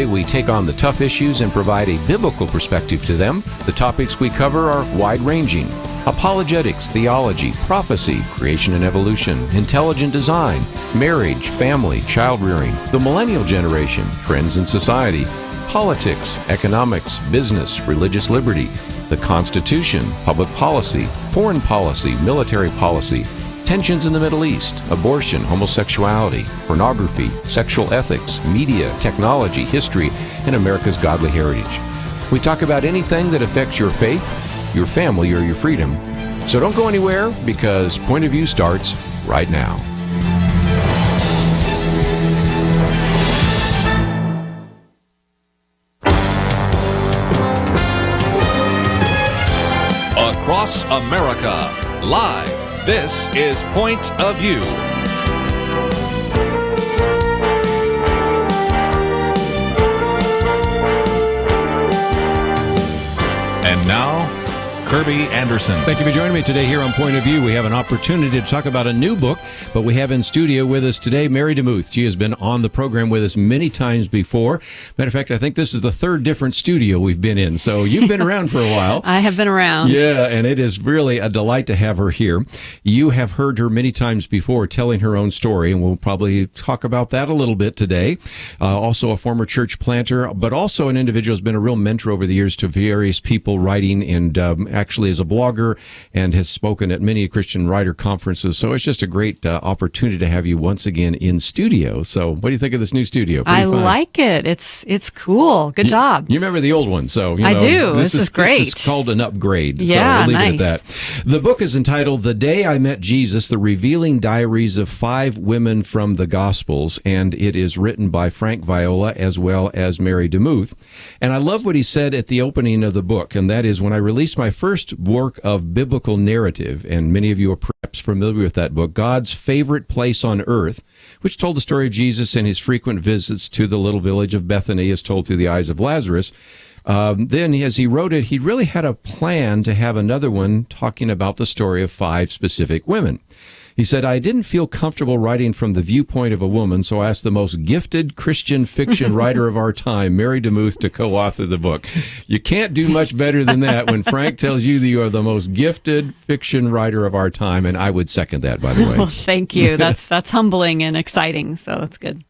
way we take on the tough issues and provide a biblical perspective to them. The topics we cover are wide-ranging: apologetics, theology, prophecy, creation and evolution, intelligent design, marriage, family, child-rearing, the millennial generation, trends in society, politics, economics, business, religious liberty, the Constitution, public policy, foreign policy, military policy, tensions in the Middle East, abortion, homosexuality, pornography, sexual ethics, media, technology, history, and America's godly heritage. We talk about anything that affects your faith, your family, or your freedom. So don't go anywhere, because Point of View starts right now. Across America, live. This is Point of View. And now, Kirby Anderson. Thank you for joining me today here on Point of View. We have an opportunity to talk about a new book, but we have in studio with us today Mary Demuth. She has been on the program with us many times before. Matter of fact, I think this is the third different studio we've been in, so you've been around for a while. I have been around. Yeah, and it is really a delight to have her here. You have heard her many times before telling her own story, and we'll probably talk about that a little bit today. Also a former church planter, but also an individual who's been a real mentor over the years to various people writing, and actually is a blogger and has spoken at many Christian writer conferences. So it's just a great opportunity to have you once again in studio. So what do you think of this new studio? Pretty fun. Like it. It's cool. Good job. You remember the old one, so I do. This is great. This is called an upgrade. Yeah, so we'll leave nice. it at that. The book is entitled "The Day I Met Jesus: The Revealing Diaries of 5 Women from the Gospels," and it is written by Frank Viola as well as Mary Demuth. And I love what he said at the opening of the book, and that is, when I released my first work of biblical narrative, and many of you are perhaps familiar with that book, God's Favorite Place on Earth, which told the story of Jesus and his frequent visits to the little village of Bethany as told through the eyes of Lazarus. Then, as he wrote it, he really had a plan to have another one talking about the story of 5 specific women. He said, "I didn't feel comfortable writing from the viewpoint of a woman, so I asked the most gifted Christian fiction writer of our time, Mary Demuth, to co-author the book." You can't do much better than that when Frank tells you that you are the most gifted fiction writer of our time, and I would second that, by the way. Well, thank you. That's humbling and exciting, so that's good.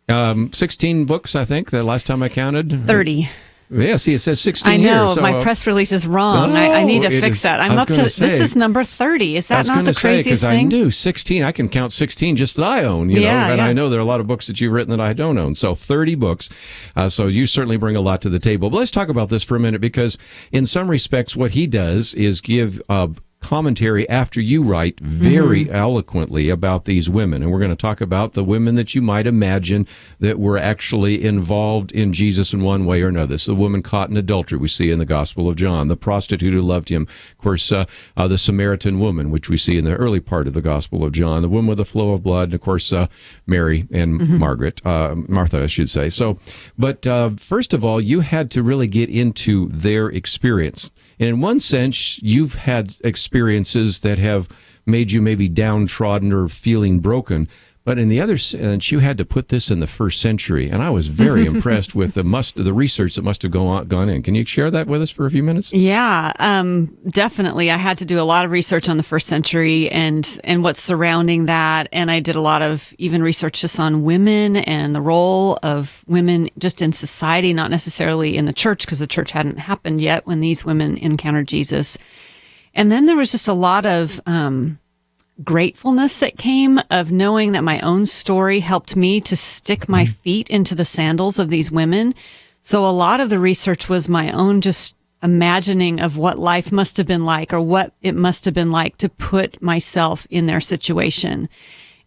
16 books, I think, the last time I counted. 30. Yeah, see, it says 16 I know, here. So, my press release is wrong. I need to fix that. I'm up to, this is number 30. Is that not the craziest thing? I do, 16. I can count 16 just that I own, you know, and I know there are a lot of books that you've written that I don't own. So 30 books. So you certainly bring a lot to the table. But let's talk about this for a minute, because in some respects, what he does is give commentary after you write very eloquently about these women. And we're going to talk about the women that you might imagine that were actually involved in Jesus in one way or another. So the woman caught in adultery we see in the Gospel of John, the prostitute who loved him, of course, the Samaritan woman, which we see in the early part of the Gospel of John, the woman with the flow of blood, and of course, Mary and Martha, I should say. So, but first of all, you had to really get into their experience. And in one sense, you've had experiences that have made you maybe downtrodden or feeling broken. But in the other sense, you had to put this in the first century. And I was very impressed with the research that must have gone in. Can you share that with us for a few minutes? Yeah, definitely. I had to do a lot of research on the first century and what's surrounding that. And I did a lot of even research just on women and the role of women just in society, not necessarily in the church, because the church hadn't happened yet when these women encountered Jesus. And then there was just a lot of gratefulness that came of knowing that my own story helped me to stick my feet into the sandals of these women. So a lot of the research was my own just imagining of what life must have been like, or what it must have been like to put myself in their situation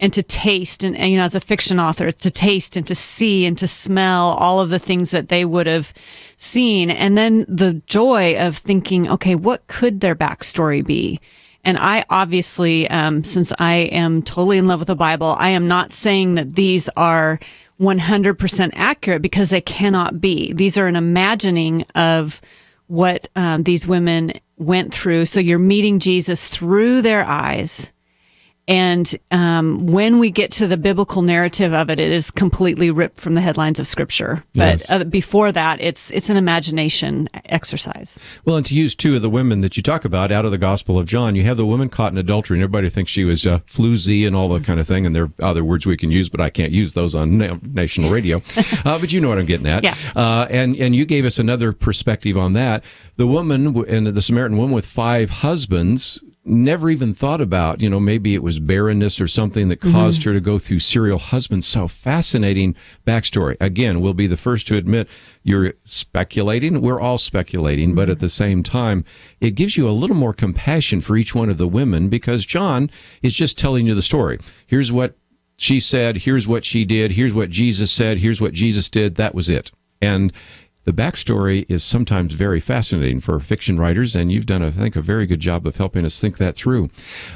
and to taste. And you know, as a fiction author, to taste and to see and to smell all of the things that they would have seen. And then the joy of thinking, okay, what could their backstory be? And I obviously, since I am totally in love with the Bible, I am not saying that these are 100% accurate, because they cannot be. These are an imagining of what these women went through. So you're meeting Jesus through their eyes. And when we get to the biblical narrative of it, it is completely ripped from the headlines of Scripture. But Yes. Before that, it's an imagination exercise. Well, and to use two of the women that you talk about out of the Gospel of John, you have the woman caught in adultery, and everybody thinks she was floozy and all that kind of thing, and there are other words we can use, but I can't use those on national radio. But you know what I'm getting at. Yeah. And you gave us another perspective on that. The woman, and the Samaritan woman with 5 husbands, never even thought about, maybe it was barrenness or something that caused her to go through serial husbands. So fascinating backstory. Again, we'll be the first to admit you're speculating. We're all speculating, but at the same time, it gives you a little more compassion for each one of the women, because John is just telling you the story. Here's what she said. Here's what she did. Here's what Jesus said. Here's what Jesus did. That was it. And the backstory is sometimes very fascinating for fiction writers, and you've done, I think, a very good job of helping us think that through.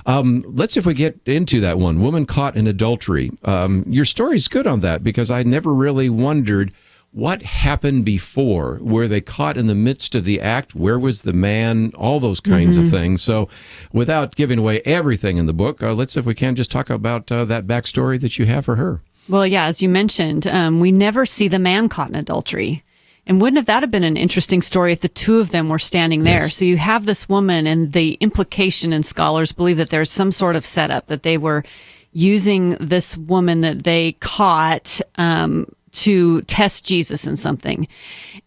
Let's, if we get into that one, woman caught in adultery. Your story's good on that, because I never really wondered what happened before. Were they caught in the midst of the act? Where was the man? All those kinds of things. So without giving away everything in the book, let's, if we can, just talk about that backstory that you have for her. Well, yeah, as you mentioned, we never see the man caught in adultery. And wouldn't that have been an interesting story if the two of them were standing there? Yes. So you have this woman, and the implication, and scholars believe that there's some sort of setup, that they were using this woman that they caught to test Jesus in something.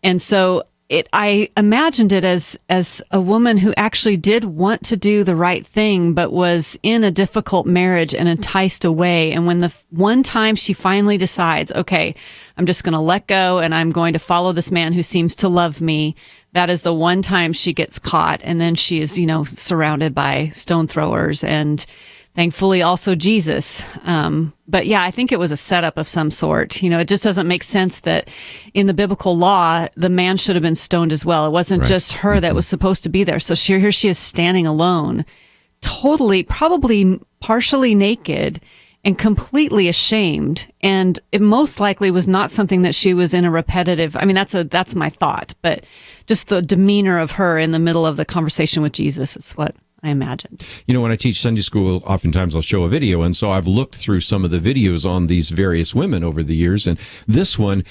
And so I imagined it as a woman who actually did want to do the right thing, but was in a difficult marriage and enticed away. And when the one time she finally decides, okay, I'm just going to let go and I'm going to follow this man who seems to love me, that is the one time she gets caught. And then she is, surrounded by stone throwers and thankfully also Jesus. But yeah, I think it was a setup of some sort. It just doesn't make sense that in the biblical law, the man should have been stoned as well. It wasn't just her that was supposed to be there. So here she is standing alone, totally, probably partially naked and completely ashamed. And it most likely was not something that she was in a repetitive, that's my thought, but just the demeanor of her in the middle of the conversation with Jesus is what I imagined. When I teach Sunday school, oftentimes I'll show a video, and so I've looked through some of the videos on these various women over the years, and this one,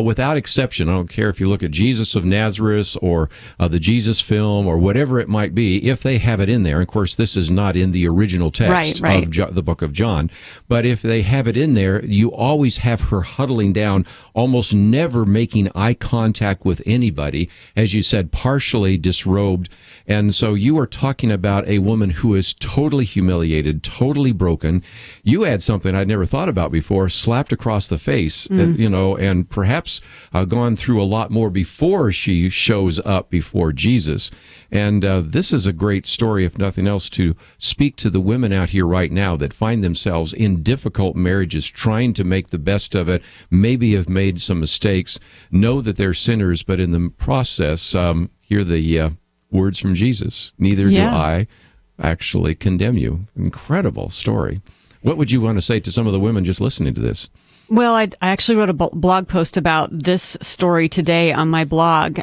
without exception, I don't care if you look at Jesus of Nazareth or the Jesus film or whatever it might be, if they have it in there. Of course, this is not in the original text of the book of John, but if they have it in there, you always have her huddling down, almost never making eye contact with anybody, as you said, partially disrobed. And so you are talking about a woman who is totally humiliated, totally broken. You had something I'd never thought about before, slapped across the face, and perhaps gone through a lot more before she shows up before Jesus. And this is a great story, if nothing else, to speak to the women out here right now that find themselves in difficult marriages, trying to make the best of it, maybe have made some mistakes, know that they're sinners, but in the process, hear the words from Jesus. Neither do I actually condemn you. Incredible story. What would you want to say to some of the women just listening to this? Well, I actually wrote a blog post about this story today on my blog.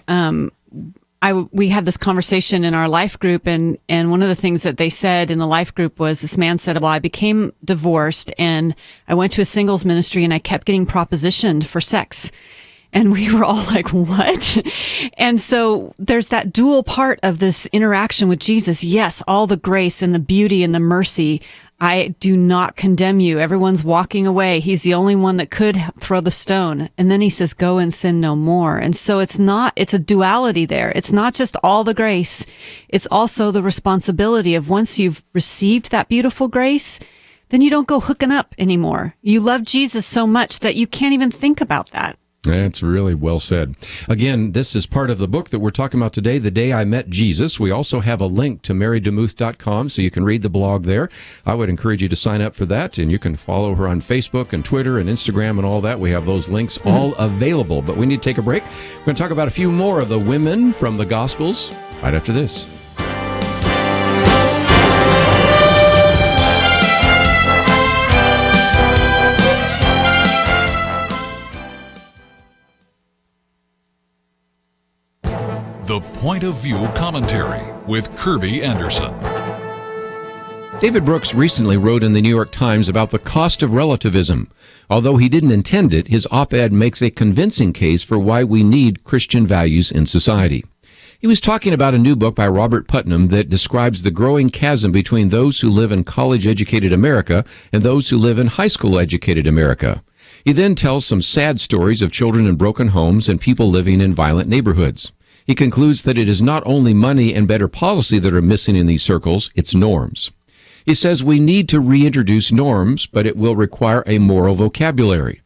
We had this conversation in our life group, and one of the things that they said in the life group was, this man said, well, I became divorced and I went to a singles ministry and I kept getting propositioned for sex. And we were all like, what? And so there's that dual part of this interaction with Jesus. Yes, all the grace and the beauty and the mercy. I do not condemn you. Everyone's walking away. He's the only one that could throw the stone. And then he says, go and sin no more. And so it's a duality there. It's not just all the grace. It's also the responsibility of, once you've received that beautiful grace, then you don't go hooking up anymore. You love Jesus so much that you can't even think about that. That's really well said. Again, this is part of the book that we're talking about today, The Day I Met Jesus. We also have a link to marydemuth.com, so you can read the blog there. I would encourage you to sign up for that, and you can follow her on Facebook and Twitter and Instagram and all that. We have those links all available. But we need to take a break. We're going to talk about a few more of the women from the Gospels right after this. The Point of View Commentary with Kirby Anderson. David Brooks recently wrote in the New York Times about the cost of relativism. Although he didn't intend it, his op-ed makes a convincing case for why we need Christian values in society. He was talking about a new book by Robert Putnam that describes the growing chasm between those who live in college-educated America and those who live in high school-educated America. He then tells some sad stories of children in broken homes and people living in violent neighborhoods. He concludes that it is not only money and better policy that are missing in these circles, it's norms. He says we need to reintroduce norms, but it will require a moral vocabulary.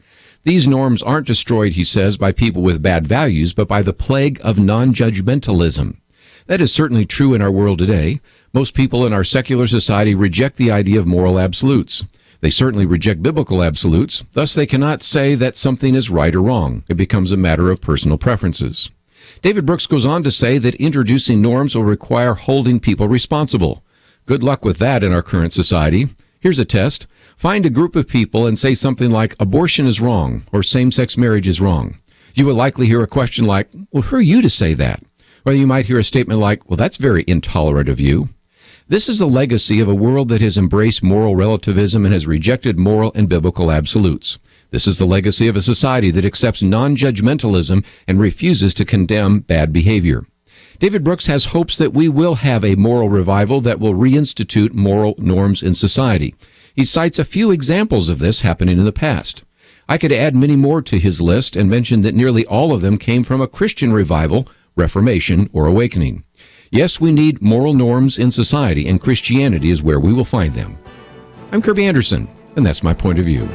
These norms aren't destroyed, he says, by people with bad values, but by the plague of non-judgmentalism. That is certainly true in our world today. Most people in our secular society reject the idea of moral absolutes. They certainly reject biblical absolutes, thus they cannot say that something is right or wrong. It becomes a matter of personal preferences. David Brooks goes on to say that introducing norms will require holding people responsible. Good luck with that in our current society. Here's a test. Find a group of people and say something like, abortion is wrong, or same-sex marriage is wrong. You will likely hear a question like, well, who are you to say that? Or you might hear a statement like, well, that's very intolerant of you. This is the legacy of a world that has embraced moral relativism and has rejected moral and biblical absolutes. This is the legacy of a society that accepts non-judgmentalism and refuses to condemn bad behavior. David Brooks has hopes that we will have a moral revival that will reinstitute moral norms in society. He cites a few examples of this happening in the past. I could add many more to his list and mention that nearly all of them came from a Christian revival, Reformation, or awakening. Yes, we need moral norms in society, and Christianity is where we will find them. I'm Kirby Anderson, and that's my point of view.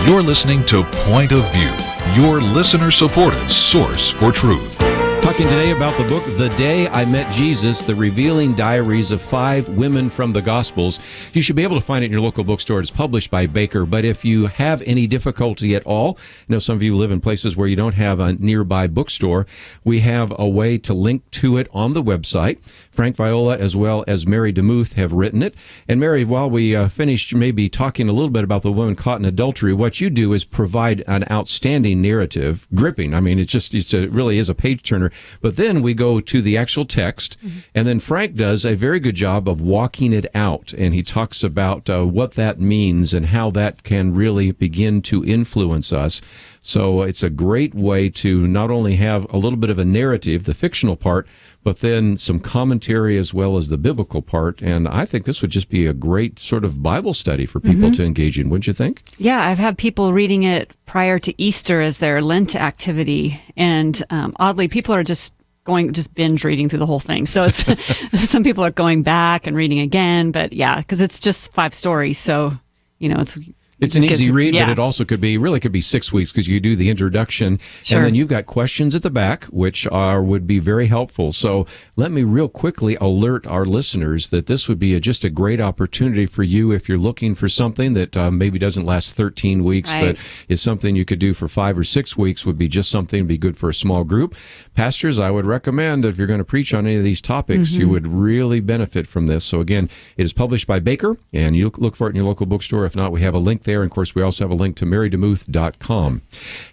You're listening to Point of View, your listener-supported source for truth. Talking today about the book, The Day I Met Jesus, The Revealing Diaries of 5 Women from the Gospels. You should be able to find it in your local bookstore. It's published by Baker, but if you have any difficulty at all, I know some of you live in places where you don't have a nearby bookstore, we have a way to link to it on the website. Frank Viola as well as Mary Demuth have written it. And Mary, while we finished maybe talking a little bit about the woman caught in adultery, what you do is provide an outstanding narrative, gripping. I mean, it really is a page-turner. But then we go to the actual text, and then Frank does a very good job of walking it out, and he talks about what that means and how that can really begin to influence us. So it's a great way to not only have a little bit of a narrative, the fictional part, but then some commentary as well as the biblical part. And I think this would just be a great sort of Bible study for people to engage in, wouldn't you think? Yeah, I've had people reading it prior to Easter as their Lent activity. And oddly, people are just binge reading through the whole thing. So it's some people are going back and reading again. But yeah, because it's just 5 stories. So, it's an easy read, but it also could be 6 weeks because you do the introduction, sure. And then you've got questions at the back, which would be very helpful. So let me real quickly alert our listeners that this would be just a great opportunity for you if you're looking for something that maybe doesn't last 13 weeks, right, but is something you could do for 5 or 6 weeks, would be just something to be good for a small group. Pastors, I would recommend that if you're going to preach on any of these topics, you would really benefit from this. So again, it is published by Baker, and you look for it in your local bookstore. If not, we have a link there. And of course, we also have a link to marydemuth.com.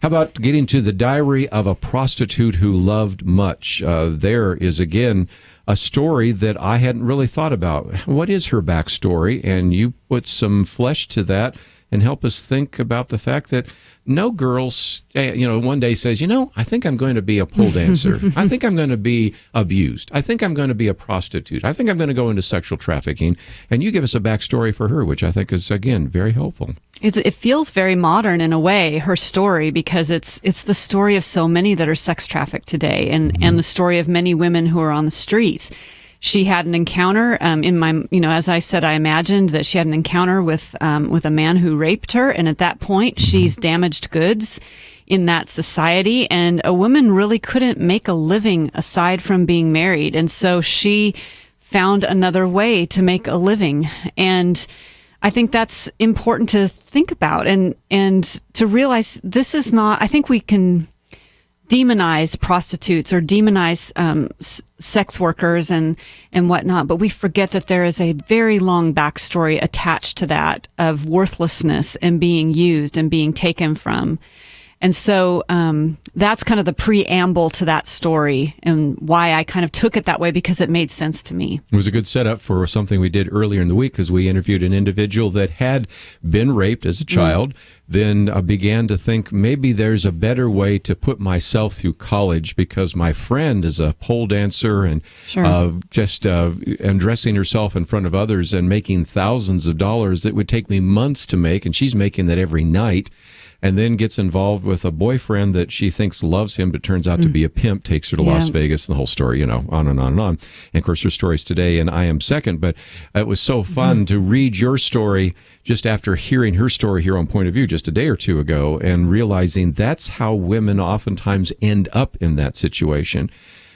How about getting to the Diary of a Prostitute Who Loved Much? There is, again, a story that I hadn't really thought about. What is her backstory? And you put some flesh to that and help us think about the fact that no girl, one day says, I think I'm going to be a pole dancer. I think I'm going to be abused. I think I'm going to be a prostitute. I think I'm going to go into sexual trafficking. And you give us a backstory for her, which I think is, again, very helpful. It feels very modern in a way, her story, because it's the story of so many that are sex trafficked today, and the story of many women who are on the streets. She had an encounter as I said, I imagined that she had an encounter with a man who raped her. And at that point, she's damaged goods in that society. And a woman really couldn't make a living aside from being married. And so she found another way to make a living. And I think that's important to think about and to realize this is not, I think we can demonize prostitutes or demonize sex workers and whatnot, but we forget that there is a very long backstory attached to that of worthlessness and being used and being taken from. And so that's kind of the preamble to that story and why I kind of took it that way, because it made sense to me. It was a good setup for something we did earlier in the week, because we interviewed an individual that had been raped as a child, then began to think maybe there's a better way to put myself through college, because my friend is a pole dancer and just undressing herself in front of others and making thousands of dollars that would take me months to make, and she's making that every night. And then gets involved with a boyfriend that she thinks loves him, but turns out to be a pimp, takes her to Las Vegas, and the whole story, on and on and on. And of course, her story's today, and I am second. But it was so fun to read your story just after hearing her story here on Point of View just a day or two ago, and realizing that's how women oftentimes end up in that situation.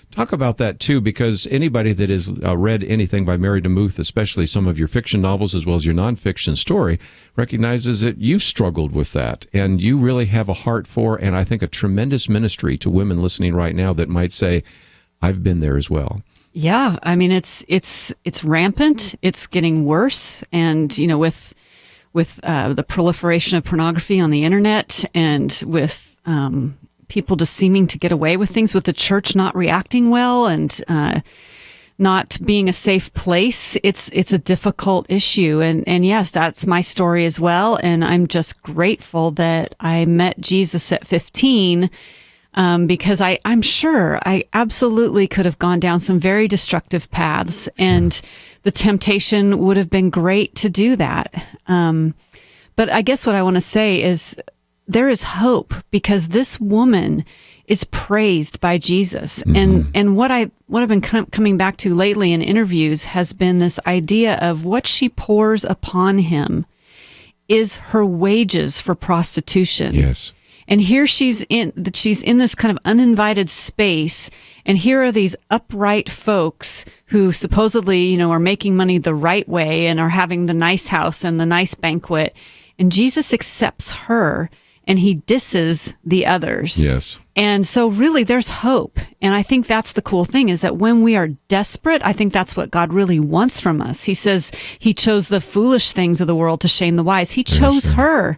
Talk about that, too, because anybody that has read anything by Mary Demuth, especially some of your fiction novels as well as your nonfiction story, recognizes that you struggled with that, and you really have a heart for, and I think a tremendous ministry to women listening right now that might say, I've been there as well. Yeah, I mean, it's rampant. It's getting worse, and with the proliferation of pornography on the internet, and with people just seeming to get away with things, with the church not reacting well and not being a safe place. It's a difficult issue. And yes, that's my story as well. And I'm just grateful that I met Jesus at 15, because I'm sure I absolutely could have gone down some very destructive paths, and the temptation would have been great to do that. But I guess what I want to say is, there is hope, because this woman is praised by Jesus. And what I've been coming back to lately in interviews has been this idea of what she pours upon him is her wages for prostitution. Yes. And here she's in this kind of uninvited space, and here are these upright folks who supposedly, are making money the right way and are having the nice house and the nice banquet. And Jesus accepts her, and he disses the others. Yes. And so really there's hope. And I think that's the cool thing, is that when we are desperate, I think that's what God really wants from us. He says he chose the foolish things of the world to shame the wise. He chose her.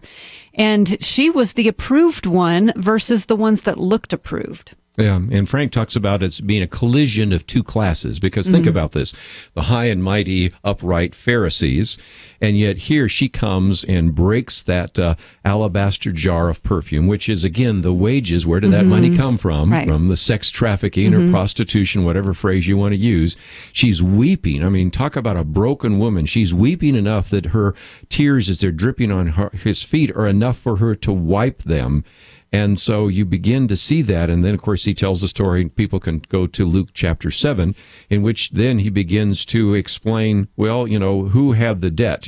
And she was the approved one versus the ones that looked approved. Yeah, and Frank talks about it being a collision of two classes, because think about this, the high and mighty, upright Pharisees, and yet here she comes and breaks that alabaster jar of perfume, which is, again, the wages. Where did that money come from? Right. From the sex trafficking or prostitution, whatever phrase you want to use. She's weeping. I mean, talk about a broken woman. She's weeping enough that her tears, as they're dripping on his feet, are enough for her to wipe them. And so you begin to see that. And then, of course, he tells the story. People can go to Luke chapter 7, in which then he begins to explain, well, who had the debt?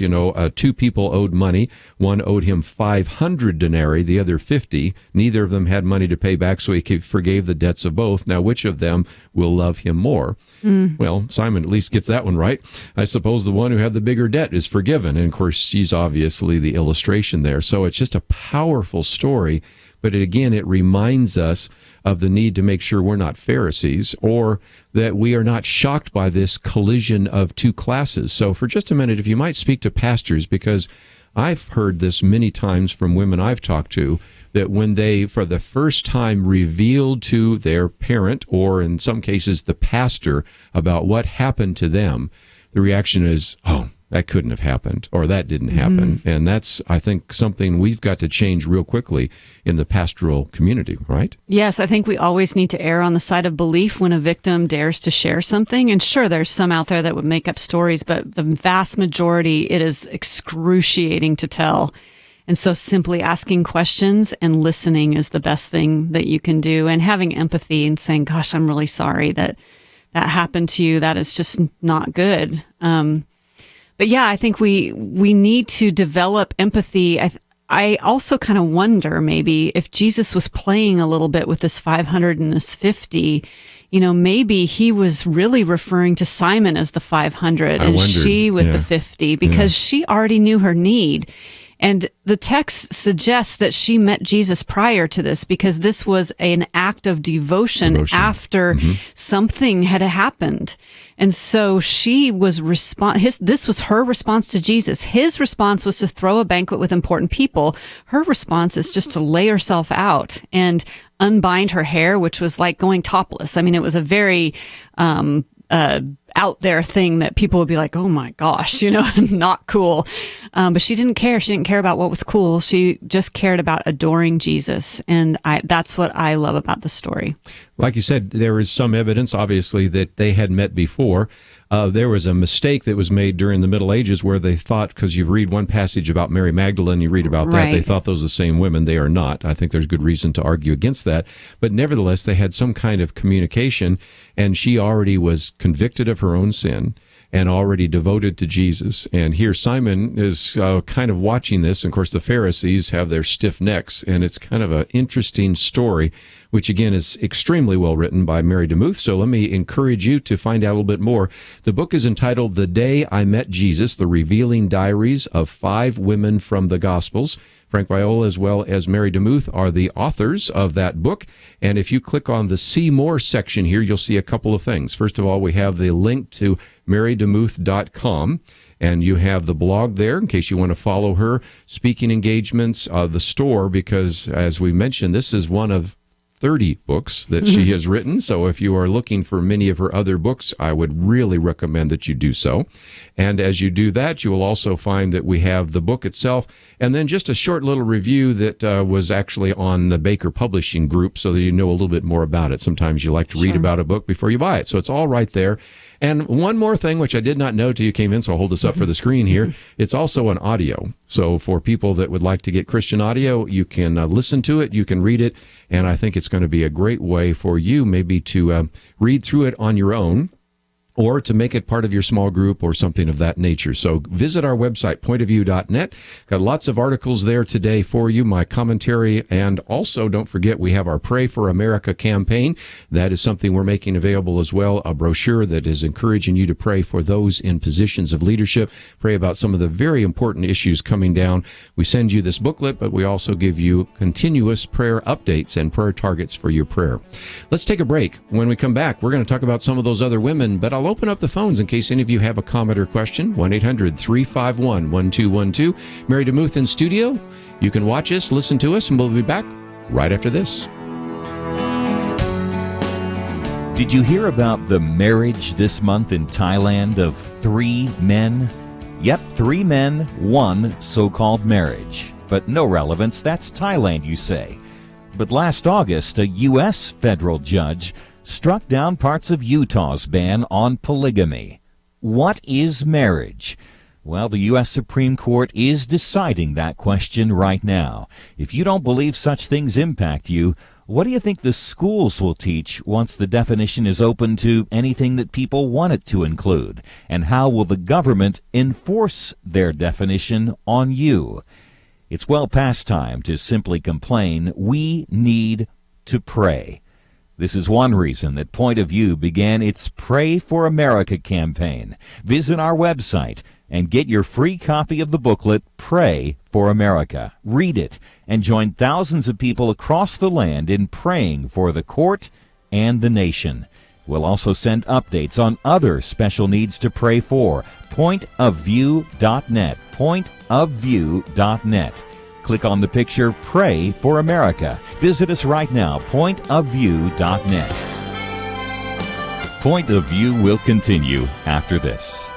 Two people owed money. One owed him 500 denarii, the other 50. Neither of them had money to pay back, so he forgave the debts of both. Now, which of them will love him more? Well, Simon at least gets that one right. I suppose the one who had the bigger debt is forgiven. And, of course, she's obviously the illustration there. So it's just a powerful story. But again, it reminds us of the need to make sure we're not Pharisees, or that we are not shocked by this collision of two classes. So for just a minute, if you might speak to pastors, because I've heard this many times from women I've talked to, that when they, for the first time, revealed to their parent, or in some cases the pastor, about what happened to them, the reaction is, oh, that couldn't have happened, or that didn't happen. And that's, I think, something we've got to change real quickly in the pastoral community, right? Yes, I think we always need to err on the side of belief when a victim dares to share something. And sure, there's some out there that would make up stories, but the vast majority, it is excruciating to tell. And so simply asking questions and listening is the best thing that you can do. And having empathy and saying, gosh, I'm really sorry that happened to you. That is just not good. But yeah, I think we need to develop empathy. I also kind of wonder maybe if Jesus was playing a little bit with this 500 and this 50, maybe he was really referring to Simon as the 500 and she with the 50 because she already knew her need. And the text suggests that she met Jesus prior to this because this was an act of devotion. After something had happened. And so she was this was her response to Jesus. His response was to throw a banquet with important people. Her response is just to lay herself out and unbind her hair, which was like going topless. I mean, it was a very out there thing that people would be like, oh my gosh, not cool. But she didn't care. She didn't care about what was cool. She just cared about adoring Jesus. And that's what I love about the story. Like you said, there is some evidence, obviously, that they had met before. There was a mistake that was made during the Middle Ages where they thought, because you read one passage about Mary Magdalene, you read about that, they thought those were the same women. They are not. I think there's good reason to argue against that. But nevertheless, they had some kind of communication, and she already was convicted of her own sin and already devoted to Jesus. And here Simon is kind of watching this. And of course, the Pharisees have their stiff necks, and it's kind of an interesting story, which again is extremely well written by Mary Demuth. So let me encourage you to find out a little bit more. The book is entitled The Day I Met Jesus, The Revealing Diaries of 5 Women from the Gospels. Frank Viola as well as Mary Demuth are the authors of that book. And if you click on the See More section here, you'll see a couple of things. First of all, we have the link to marydemuth.com. And you have the blog there in case you want to follow her, speaking engagements, the store, because as we mentioned, this is one of 30 books that she has written. So if you are looking for many of her other books, I would really recommend that you do so. And as you do that, you will also find that we have the book itself, and then just a short little review that was actually on the Baker Publishing Group so that you know a little bit more about it. Sometimes you like to read about a book before you buy it. So it's all right there. And one more thing, which I did not know till you came in, so I'll hold this up for the screen here. It's also an audio. So for people that would like to get Christian audio, you can listen to it, you can read it, and I think it's going to be a great way for you maybe to read through it on your own, or to make it part of your small group or something of that nature. So visit our website, pointofview.net. Got lots of articles there today for you, my commentary, and also don't forget we have our Pray for America campaign. That is something we're making available as well, a brochure that is encouraging you to pray for those in positions of leadership, pray about some of the very important issues coming down. We send you this booklet, but we also give you continuous prayer updates and prayer targets for your prayer. Let's take a break. When we come back, we're going to talk about some of those other women, but I'll open up the phones in case any of you have a comment or question. 1-800-351-1212. Mary Demuth in studio. You can watch us, listen to us, and we'll be back right after this. Did you hear about the marriage this month in Thailand of 3 men? Yep, 3 men, 1 so-called marriage. But no relevance, that's Thailand, you say. But last August, a U.S. federal judge struck down parts of Utah's ban on polygamy. What is marriage? Well, the U.S. Supreme Court is deciding that question right now. If you don't believe such things impact you, what do you think the schools will teach once the definition is open to anything that people want it to include? And how will the government enforce their definition on you? It's well past time to simply complain. We need to pray. This is one reason that Point of View began its Pray for America campaign. Visit our website and get your free copy of the booklet, Pray for America. Read it and join thousands of people across the land in praying for the court and the nation. We'll also send updates on other special needs to pray for. Pointofview.net. Pointofview.net. Click on the picture Pray for America. Visit us right now, pointofview.net. Point of View will continue after this.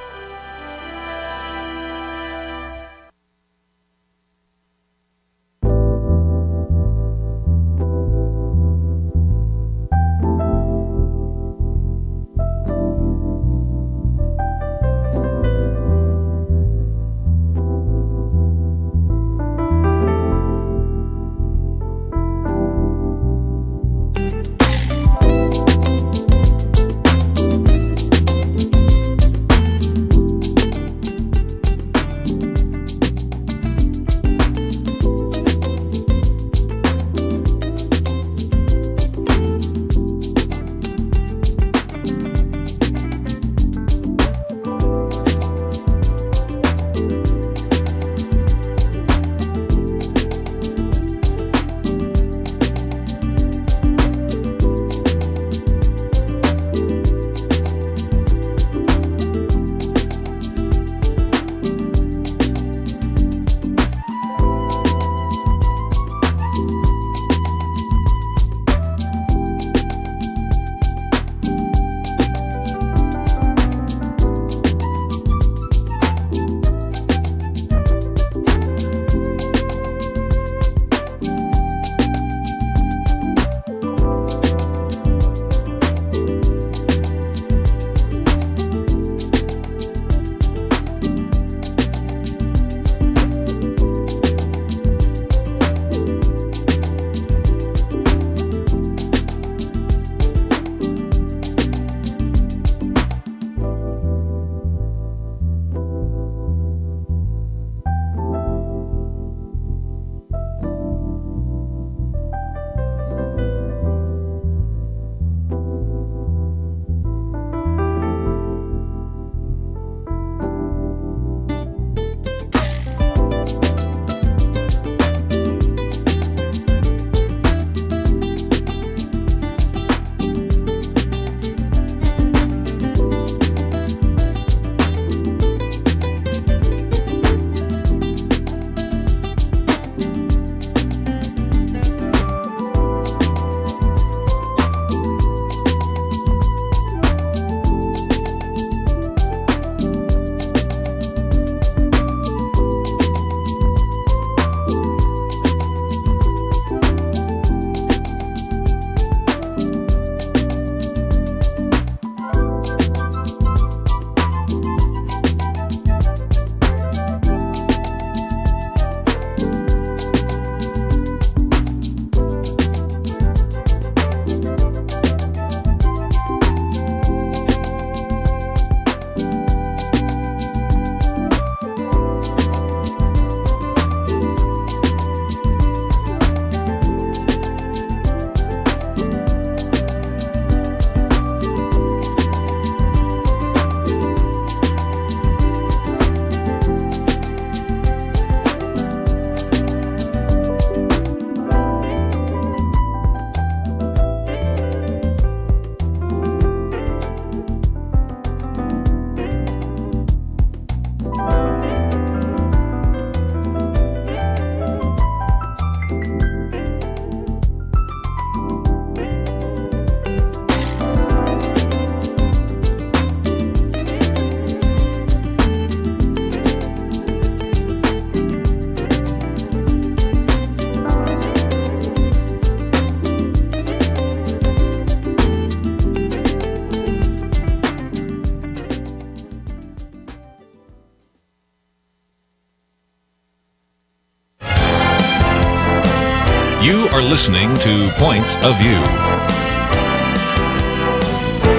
are listening to Point of View.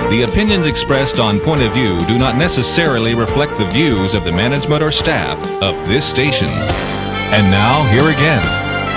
The opinions expressed on Point of View do not necessarily reflect the views of the management or staff of this station. And now, here again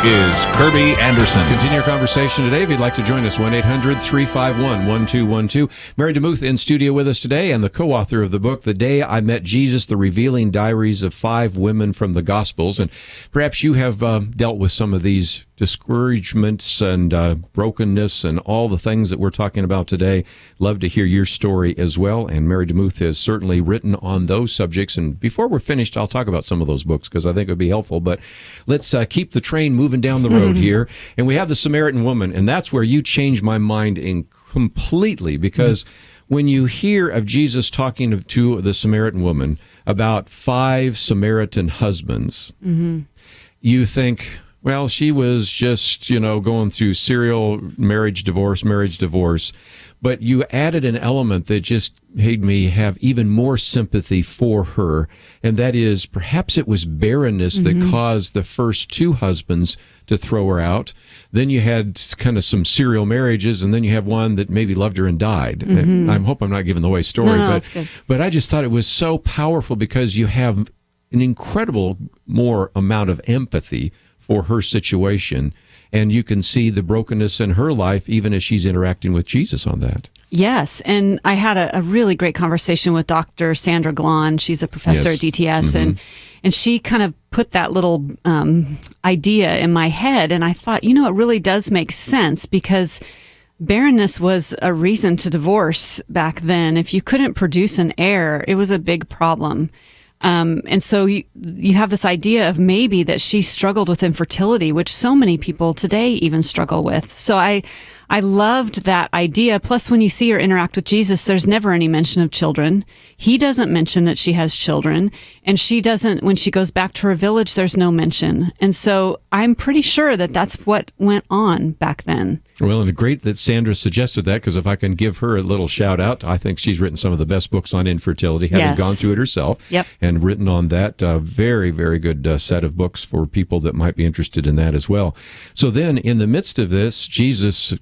is Kirby Anderson. Continue our conversation today. If you'd like to join us, 1-800-351-1212. Mary Demuth in studio with us today, and the co-author of the book, The Day I Met Jesus, The Revealing Diaries of 5 Women from the Gospels. And perhaps you have dealt with some of these discouragements and brokenness and all the things that we're talking about today. Love to hear your story as well. And Mary Demuth has certainly written on those subjects. And before we're finished, I'll talk about some of those books because I think it would be helpful. But let's keep the train moving down the road here. And we have the Samaritan woman, and that's where you changed my mind completely, because when you hear of Jesus talking to the Samaritan woman about 5 Samaritan husbands, you think, well, she was just, going through serial marriage, divorce. But you added an element that just made me have even more sympathy for her. And that is, perhaps it was barrenness that caused the first 2 husbands to throw her out. Then you had kind of some serial marriages, and then you have one that maybe loved her and died. And I hope I'm not giving away story, that's good. But I just thought it was so powerful because you have an incredible more amount of empathy for her situation, and you can see the brokenness in her life even as she's interacting with Jesus on that. Yes, and I had a really great conversation with Dr. Sandra Glahn. She's a professor at DTS, and she kind of put that little idea in my head, and I thought, it really does make sense, because barrenness was a reason to divorce back then. If you couldn't produce an heir, it was a big problem. And so you have this idea of maybe that she struggled with infertility, which so many people today even struggle with. So I loved that idea. Plus, when you see her interact with Jesus, there's never any mention of children. He doesn't mention that she has children, and she doesn't, when she goes back to her village, there's no mention. And so I'm pretty sure that that's what went on back then. Well, and great that Sandra suggested that, because if I can give her a little shout out, I think she's written some of the best books on infertility, having gone through it herself, and written on that. Very, very good set of books for people that might be interested in that as well. So then, in the midst of this, Jesus,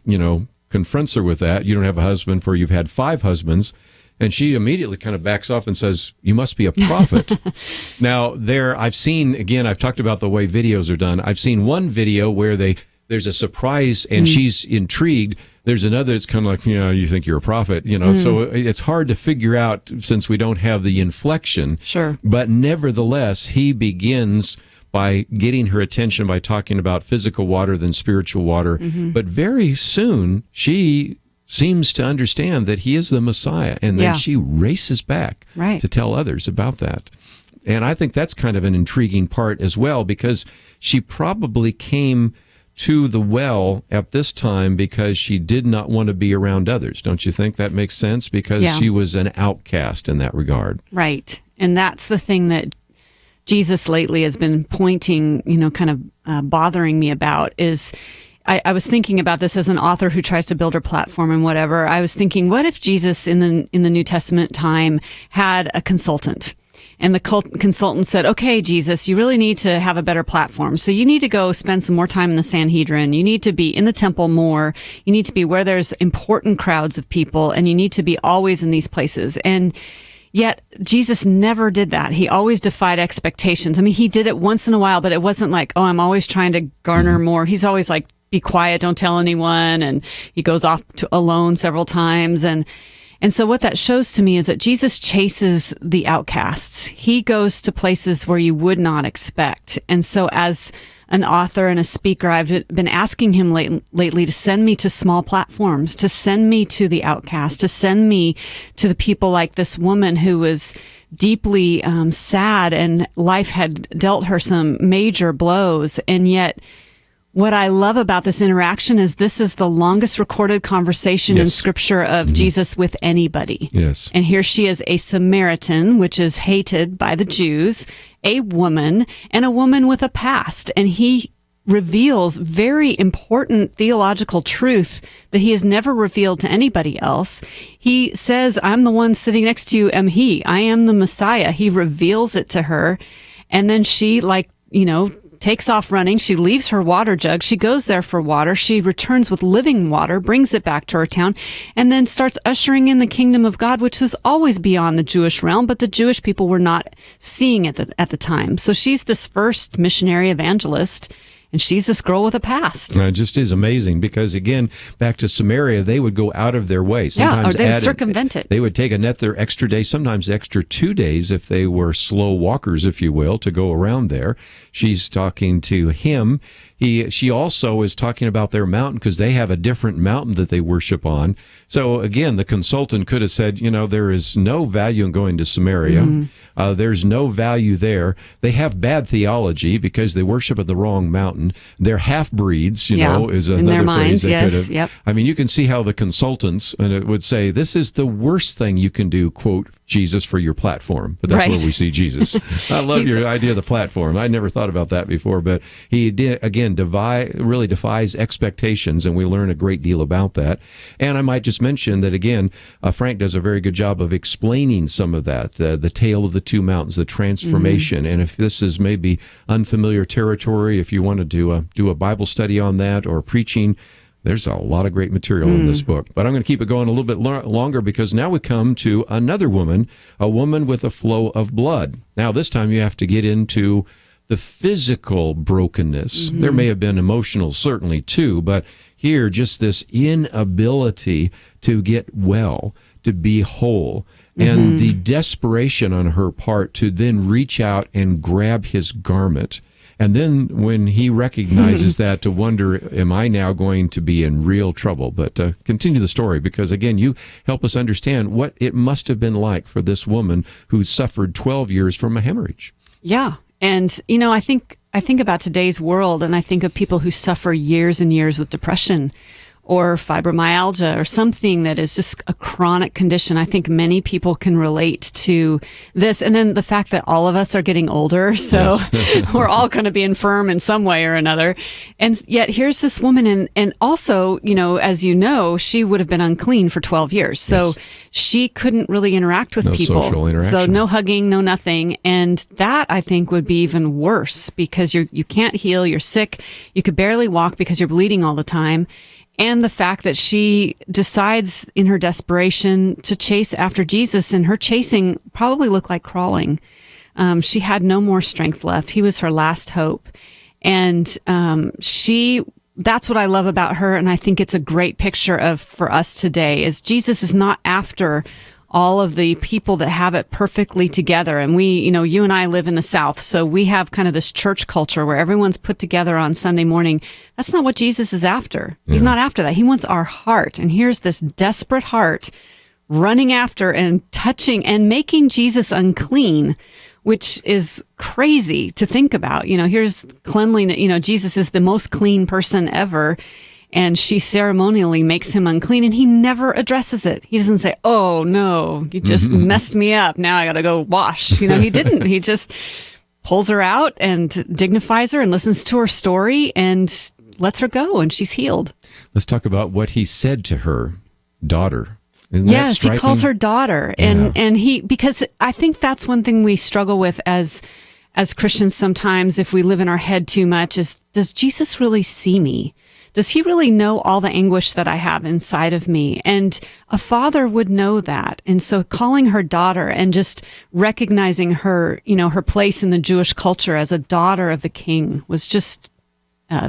confronts her with that. You don't have a husband, for you've had 5 husbands. And she immediately kind of backs off and says, you must be a prophet. Now, I've seen, again, I've talked about the way videos are done. I've seen one video where there's a surprise and she's intrigued. There's another that's kind of like, you think you're a prophet, So it's hard to figure out since we don't have the inflection. Sure. But nevertheless, he begins by getting her attention by talking about physical water than spiritual water. But very soon, she seems to understand that he is the Messiah, and then she races back to tell others about that. And I think that's kind of an intriguing part as well, because she probably came to the well at this time because she did not want to be around others. Don't you think that makes sense? Because she was an outcast in that regard. Right. And that's the thing that Jesus lately has been pointing, kind of bothering me about is, I was thinking about this as an author who tries to build her platform and whatever. I was thinking, what if Jesus in the New Testament time had a consultant? And the consultant said, okay, Jesus, you really need to have a better platform. So you need to go spend some more time in the Sanhedrin. You need to be in the temple more. You need to be where there's important crowds of people, and you need to be always in these places. And yet Jesus never did that. He always defied expectations. I mean, he did it once in a while, but it wasn't like, oh, I'm always trying to garner more. He's always like, be quiet, don't tell anyone. And he goes off alone several times. And so what that shows to me is that Jesus chases the outcasts. He goes to places where you would not expect. And so as an author and a speaker, I've been asking him lately to send me to small platforms, to send me to the outcast, to send me to the people like this woman who was deeply sad, and life had dealt her some major blows. And yet what I love about this interaction is this is the longest recorded conversation in Scripture of Jesus with anybody. Yes. And here she is, a Samaritan, which is hated by the Jews, a woman, and a woman with a past. And he reveals very important theological truth that he has never revealed to anybody else. He says, I'm the one sitting next to you, am he. I am the Messiah. He reveals it to her. And then she, takes off running. She leaves her water jug. She goes there for water. She returns with living water, brings it back to her town, and then starts ushering in the kingdom of God, which was always beyond the Jewish realm, but the Jewish people were not seeing it at the time. So she's this first missionary evangelist, and she's this girl with a past. It just is amazing because, again, back to Samaria, they would go out of their way. Sometimes or they would circumvent it. They would take a net their extra day, sometimes extra 2 days if they were slow walkers, if you will, to go around there. She's talking to him. She also is talking about their mountain because they have a different mountain that they worship on. So again, the consultant could have said, there is no value in going to Samaria. There's no value there. They have bad theology because they worship at the wrong mountain. They're half-breeds, is another in their phrase minds, they yes, could have. yep. I mean, you can see how the consultants would say, this is the worst thing you can do, quote, Jesus for your platform. But that's right. where we see Jesus. I love your idea of the platform. I never thought about that before, but he did, again, really defies expectations, and we learn a great deal about that. And I might just mention that, again, Frank does a very good job of explaining some of that, the tale of the two mountains, the transformation. And if this is maybe unfamiliar territory, if you want to do a Bible study on that or preaching, there's a lot of great material in this book. But I'm going to keep it going a little bit longer because now we come to another woman, a woman with a flow of blood. Now, this time you have to get into the physical brokenness. There may have been emotional, certainly, too, but here, just this inability to get well, to be whole, and the desperation on her part to then reach out and grab his garment. And then when he recognizes that, to wonder, am I now going to be in real trouble? But continue the story, because, again, you help us understand what it must have been like for this woman who suffered 12 years from a hemorrhage. Yeah. And, I think about today's world, and I think of people who suffer years and years with depression or fibromyalgia or something that is just a chronic condition. I think many people can relate to this. And then the fact that all of us are getting older, so yes. We're all going to be infirm in some way or another. And yet here's this woman, and also, as you know, she would have been unclean for 12 years. So yes. She couldn't really interact with people. Social interaction. So no hugging, no nothing. And that, I think, would be even worse because you can't heal, you're sick, you could barely walk because you're bleeding all the time. And the fact that she decides in her desperation to chase after Jesus, and her chasing probably looked like crawling. She had no more strength left. He was her last hope. And that's what I love about her. And I think it's a great picture for us today is Jesus is not after all of the people that have it perfectly together. And we, you and I live in the South, so we have kind of this church culture where everyone's put together on Sunday morning. That's not what Jesus is after. He's not after that. He wants our heart. And here's this desperate heart running after and touching and making Jesus unclean, which is crazy to think about. Here's cleanliness. Jesus is the most clean person ever. And she ceremonially makes him unclean, and he never addresses it. He doesn't say, "Oh, no, you just messed me up. Now I got to go wash." He didn't. He just pulls her out and dignifies her and listens to her story and lets her go, and she's healed. Let's talk about what he said to her daughter. Isn't yes, that striking? He calls her daughter. And because I think that's one thing we struggle with as Christians sometimes, if we live in our head too much, is, does Jesus really see me? Does he really know all the anguish that I have inside of me? And a father would know that. And so calling her daughter and just recognizing her, her place in the Jewish culture as a daughter of the king was just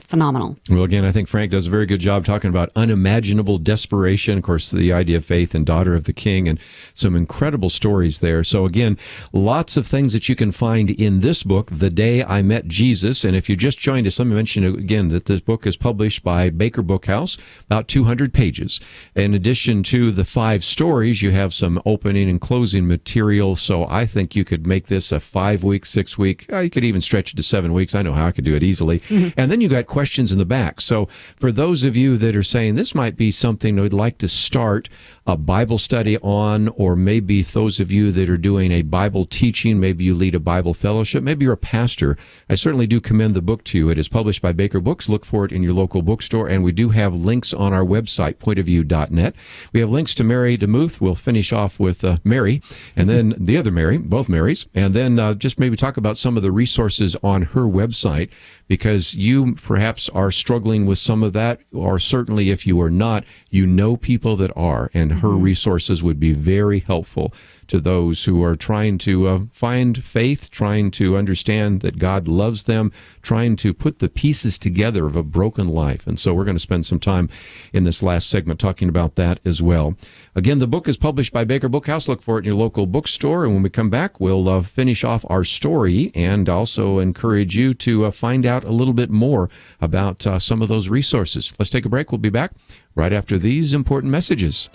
phenomenal. Well, again, I think Frank does a very good job talking about unimaginable desperation. Of course, the idea of faith and daughter of the king, and some incredible stories there. So again, lots of things that you can find in this book, The Day I Met Jesus. And if you just joined us, let me mention again that this book is published by Baker Bookhouse, about 200 pages. In addition to the 5 stories, you have some opening and closing material. So I think you could make this a 5-week, 6-week, you could even stretch it to 7 weeks. I know how I could do it easily. And then you got questions in the back. So for those of you that are saying this might be something we'd like to start, a Bible study on, or maybe those of you that are doing a Bible teaching, maybe you lead a Bible fellowship, maybe you're a pastor, I certainly do commend the book to you. It is published by Baker Books. Look for it in your local bookstore, and we do have links on our website, pointofview.net. We have links to Mary Demuth. We'll finish off with Mary, and then the other Mary, both Marys, and then just maybe talk about some of the resources on her website, because you perhaps are struggling with some of that, or certainly if you are not, you know people that are, and her resources would be very helpful to those who are trying to find faith, trying to understand that God loves them, trying to put the pieces together of a broken life. And so we're going to spend some time in this last segment talking about that as well. Again, the book is published by Baker Bookhouse. Look for it in your local bookstore. And when we come back, we'll finish off our story and also encourage you to find out a little bit more about some of those resources. Let's take a break. We'll be back right after these important messages.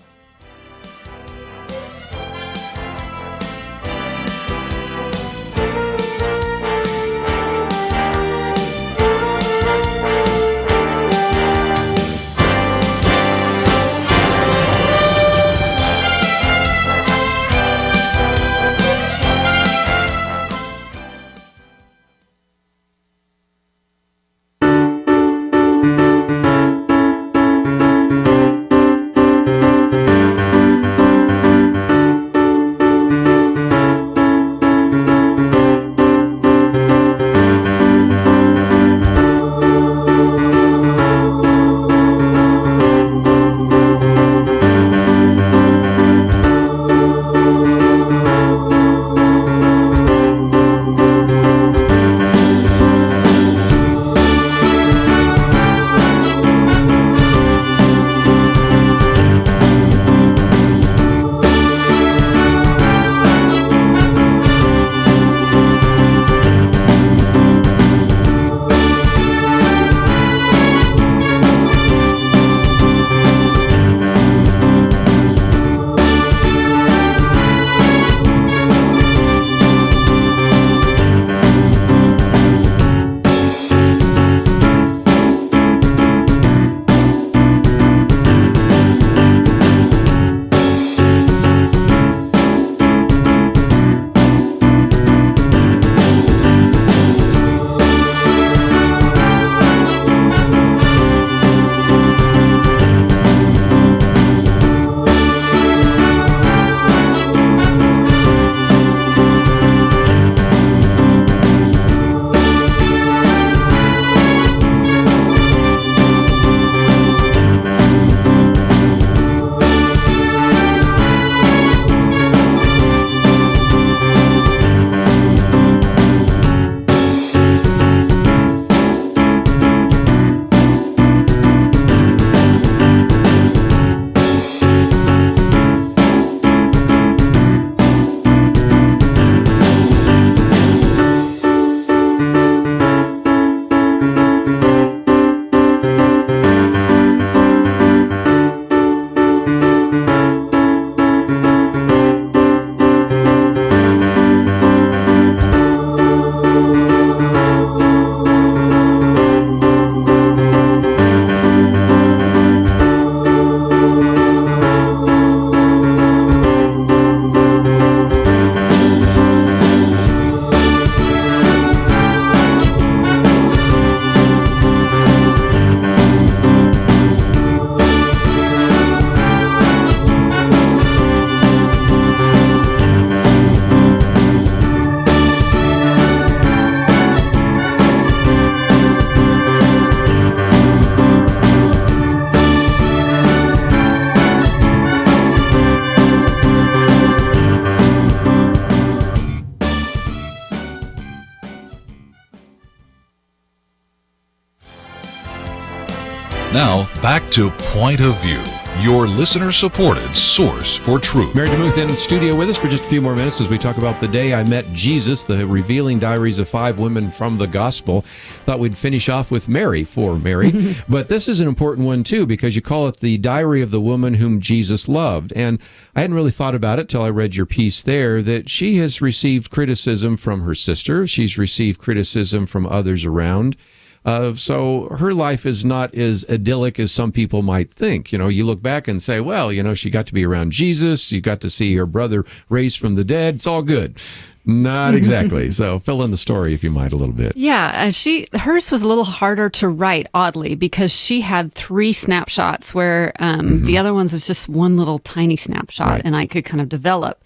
Now, back to Point of View, your listener-supported source for truth. Mary Demuth in studio with us for just a few more minutes as we talk about the day I met Jesus, the revealing diaries of 5 women from the gospel. Thought we'd finish off with Mary for Mary, but this is an important one too because you call it the diary of the woman whom Jesus loved. And I hadn't really thought about it till I read your piece there, that she has received criticism from her sister. She's received criticism from others around. So her life is not as idyllic as some people might think. You look back and say, well, she got to be around Jesus. You got to see her brother raised from the dead. It's all good. Not exactly. So fill in the story, if you might, a little bit. Yeah, hers was a little harder to write, oddly, because she had 3 snapshots where the other ones was just one little tiny snapshot, Right. and I could kind of develop.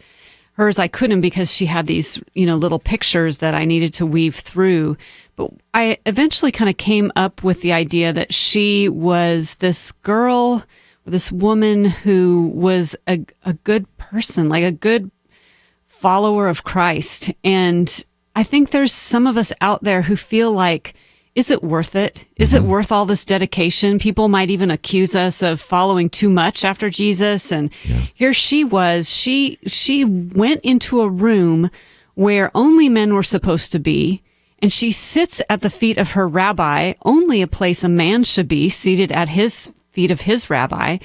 Hers I couldn't because she had these, little pictures that I needed to weave through. But I eventually kind of came up with the idea that she was this girl, this woman who was a good person, like a good follower of Christ. And I think there's some of us out there who feel like, is it worth it? Is it worth all this dedication? People might even accuse us of following too much after Jesus. And here she was. She went into a room where only men were supposed to be. And she sits at the feet of her rabbi, only a place a man should be, seated at his feet of his rabbi.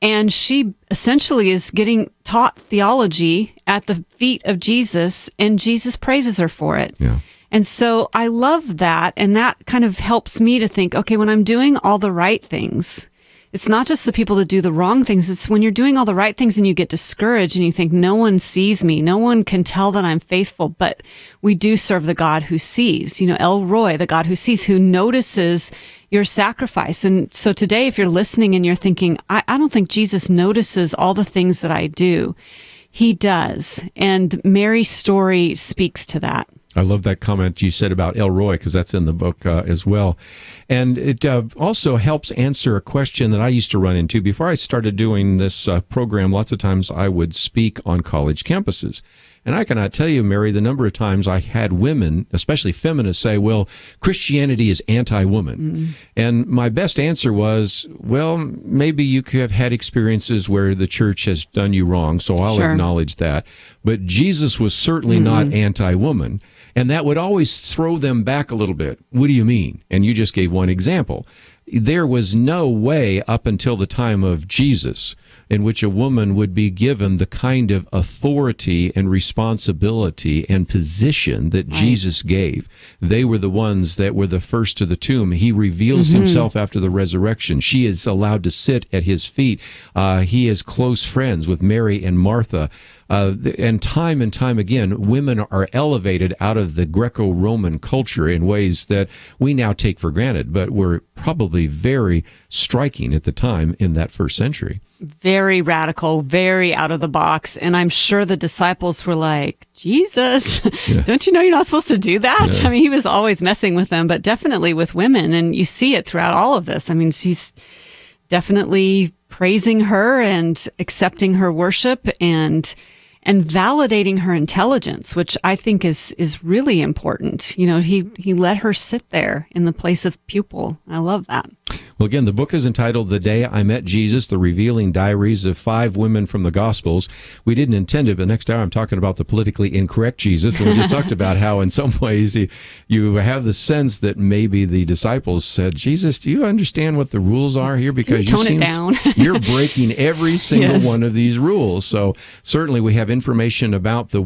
And she essentially is getting taught theology at the feet of Jesus, and Jesus praises her for it. Yeah. And so I love that, and that kind of helps me to think, okay, when I'm doing all the right things, it's not just the people that do the wrong things. It's when you're doing all the right things and you get discouraged and you think, no one sees me. No one can tell that I'm faithful. But we do serve the God who sees, El Roy, the God who sees, who notices your sacrifice. And so today, if you're listening and you're thinking, I don't think Jesus notices all the things that I do, he does. And Mary's story speaks to that. I love that comment you said about El Roy, because that's in the book as well. And it also helps answer a question that I used to run into. Before I started doing this program, lots of times I would speak on college campuses. And I cannot tell you, Mary, the number of times I had women, especially feminists, say, well, Christianity is anti-woman. Mm-hmm. And my best answer was, well, maybe you could have had experiences where the church has done you wrong, so I'll acknowledge that. But Jesus was certainly not anti-woman. And that would always throw them back a little bit. What do you mean? And you just gave one example. There was no way up until the time of Jesus in which a woman would be given the kind of authority and responsibility and position that Jesus gave. They were the ones that were the first to the tomb. He reveals himself after the resurrection. She is allowed to sit at his feet. He is close friends with Mary and Martha. And time again, women are elevated out of the Greco-Roman culture in ways that we now take for granted, but were probably very striking at the time in that first century. Very radical, very out of the box. And I'm sure the disciples were like, Jesus, don't you know you're not supposed to do that? Yeah. I mean, he was always messing with them, but definitely with women. And you see it throughout all of this. I mean, she's definitely praising her and accepting her worship and validating her intelligence, which I think is really important. He let her sit there in the place of pupil. I love that. Well, again, the book is entitled The Day I Met Jesus, The Revealing Diaries of 5 Women from the Gospels. We didn't intend it, but next hour I'm talking about the politically incorrect Jesus. And we just talked about how in some ways you have the sense that maybe the disciples said, Jesus, do you understand what the rules are here? Because tone it down. You're breaking every single one of these rules. So certainly we have information about the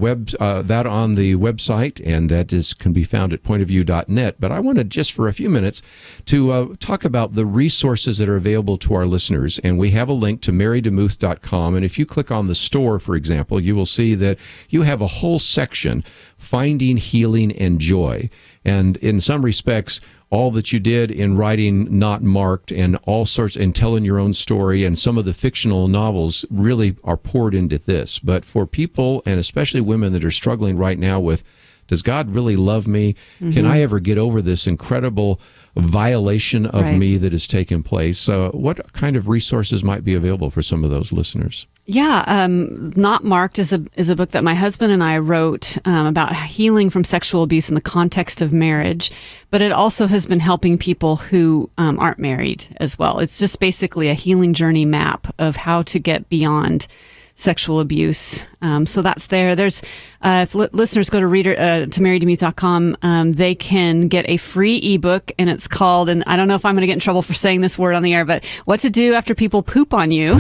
that on the website, and that can be found at pointofview.net. But I wanted just for a few minutes to talk about the resources that are available to our listeners. And we have a link to marydemuth.com. And if you click on the store, for example, you will see that you have a whole section, Finding Healing and Joy. And in some respects, all that you did in writing Not Marked and all sorts, and telling your own story, and some of the fictional novels really are poured into this. But for people, and especially women that are struggling right now with, does God really love me? Mm-hmm. Can I ever get over this incredible violation of me that has taken place? What kind of resources might be available for some of those listeners? Yeah, Not Marked is a book that my husband and I wrote about healing from sexual abuse in the context of marriage, but it also has been helping people who aren't married as well. It's just basically a healing journey map of how to get beyond sexual abuse. So that's there. There's if listeners go to marydemuth.com, they can get a free ebook, and it's called, and I don't know if I'm going to get in trouble for saying this word on the air, but What to Do After People Poop on You.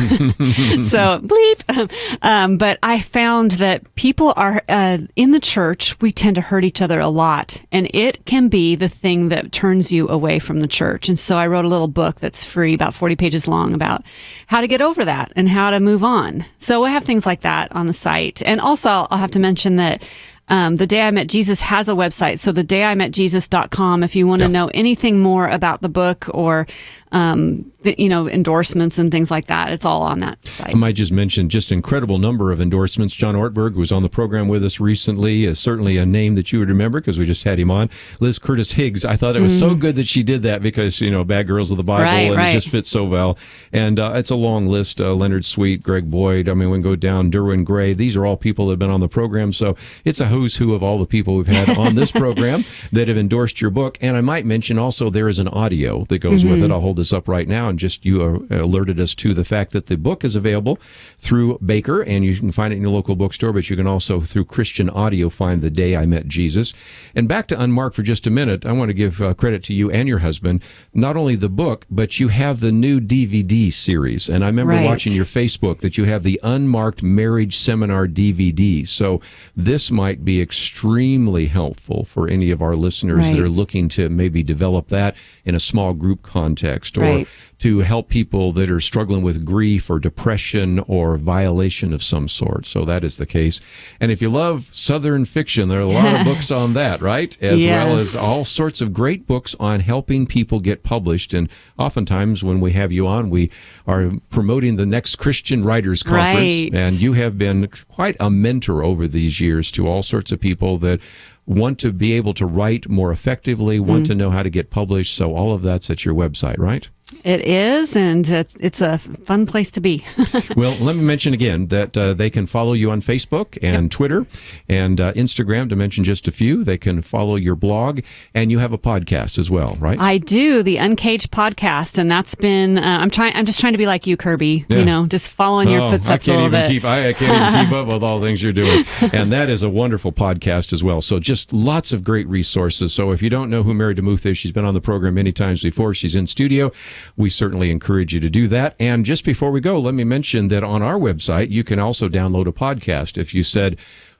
So bleep. But I found that people are in the church, we tend to hurt each other a lot, and it can be the thing that turns you away from the church. And so I wrote a little book that's free, about 40 pages long, about how to get over that and how to move on. So I have things like that on the site. And also, I'll have to mention that The Day I Met Jesus has a website. So thedayimetjesus.com, if you want to know anything more about the book or, endorsements and things like that, it's all on that site. I might just mention just an incredible number of endorsements. John Ortberg was on the program with us recently, is certainly a name that you would remember because we just had him on. Liz Curtis Higgs, I thought it was so good that she did that because, Bad Girls of the Bible, and it just fits so well. And it's a long list. Leonard Sweet, Greg Boyd, we can go down, Derwin Gray. These are all people that have been on the program. So it's a who's who of all the people we've had on this program that have endorsed your book. And I might mention also there is an audio that goes with it. I'll hold this up right now, and just you alerted us to the fact that the book is available through Baker, and you can find it in your local bookstore, but you can also through Christian Audio find The Day I Met Jesus. And back to Unmarked for just a minute, I want to give credit to you and your husband, not only the book, but you have the new DVD series. And I remember watching your Facebook that you have the Unmarked Marriage Seminar DVD. So this might be extremely helpful for any of our listeners that are looking to maybe develop that in a small group context, or to help people that are struggling with grief or depression or violation of some sort. So that is the case. And if you love Southern fiction, there are a lot of books on that, right? As well as all sorts of great books on helping people get published. And oftentimes when we have you on, we are promoting the next Christian Writers Conference. And you have been quite a mentor over these years to all sorts of people that want to be able to write more effectively, want to know how to get published. So all of that's at your website, right? It is, and it's a fun place to be. Well, let me mention again that they can follow you on Facebook and Twitter and Instagram, to mention just a few. They can follow your blog, and you have a podcast as well, right? I do, the Uncaged podcast, and that's been, I'm just trying to be like you, Kirby, just following your footsteps a little bit. I can't even keep up with all the things you're doing. And that is a wonderful podcast as well. So just lots of great resources. So if you don't know who Mary Demuth is, she's been on the program many times before. She's in studio. We certainly encourage you to do that. And just before we go, let me mention that on our website, you can also download a podcast. If you said,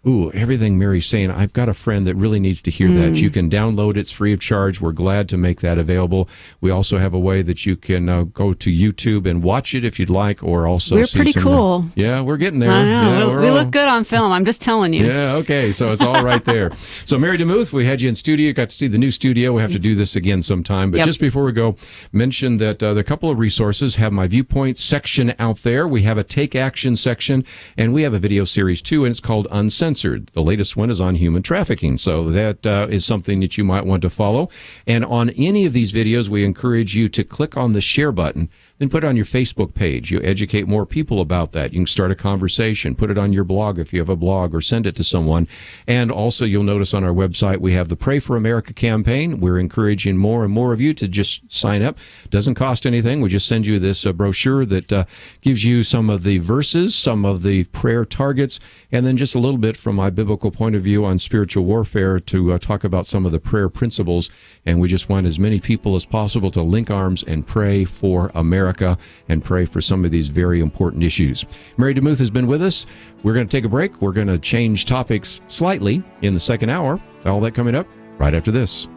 ooh, everything Mary's saying, I've got a friend that really needs to hear that. You can download it. It's free of charge. We're glad to make that available. We also have a way that you can go to YouTube and watch it if you'd like, or also we're pretty cool. Yeah, we're getting there. I know. Yeah, we look good on film. I'm just telling you. Yeah, okay. So it's all right there. So Mary Demuth, we had you in studio. Got to see the new studio. We have to do this again sometime. But just before we go, mention that there are a couple of resources. Have my viewpoint section out there. We have a take action section, and we have a video series too, and it's called Uncensored. The latest one is on human trafficking. So that is something that you might want to follow. And on any of these videos, we encourage you to click on the share button, then put it on your Facebook page. You educate more people about that. You can start a conversation, put it on your blog if you have a blog, or send it to someone. And also, you'll notice on our website, we have the Pray for America campaign. We're encouraging more and more of you to just sign up. Doesn't cost anything. We just send you this brochure that gives you some of the verses, some of the prayer targets, and then just a little bit from my biblical point of view on spiritual warfare to talk about some of the prayer principles. And we just want as many people as possible to link arms and pray for America and pray for some of these very important issues. Mary Demuth has been with us. We're going to take a break. We're going to change topics slightly in the second hour. All that coming up right after this.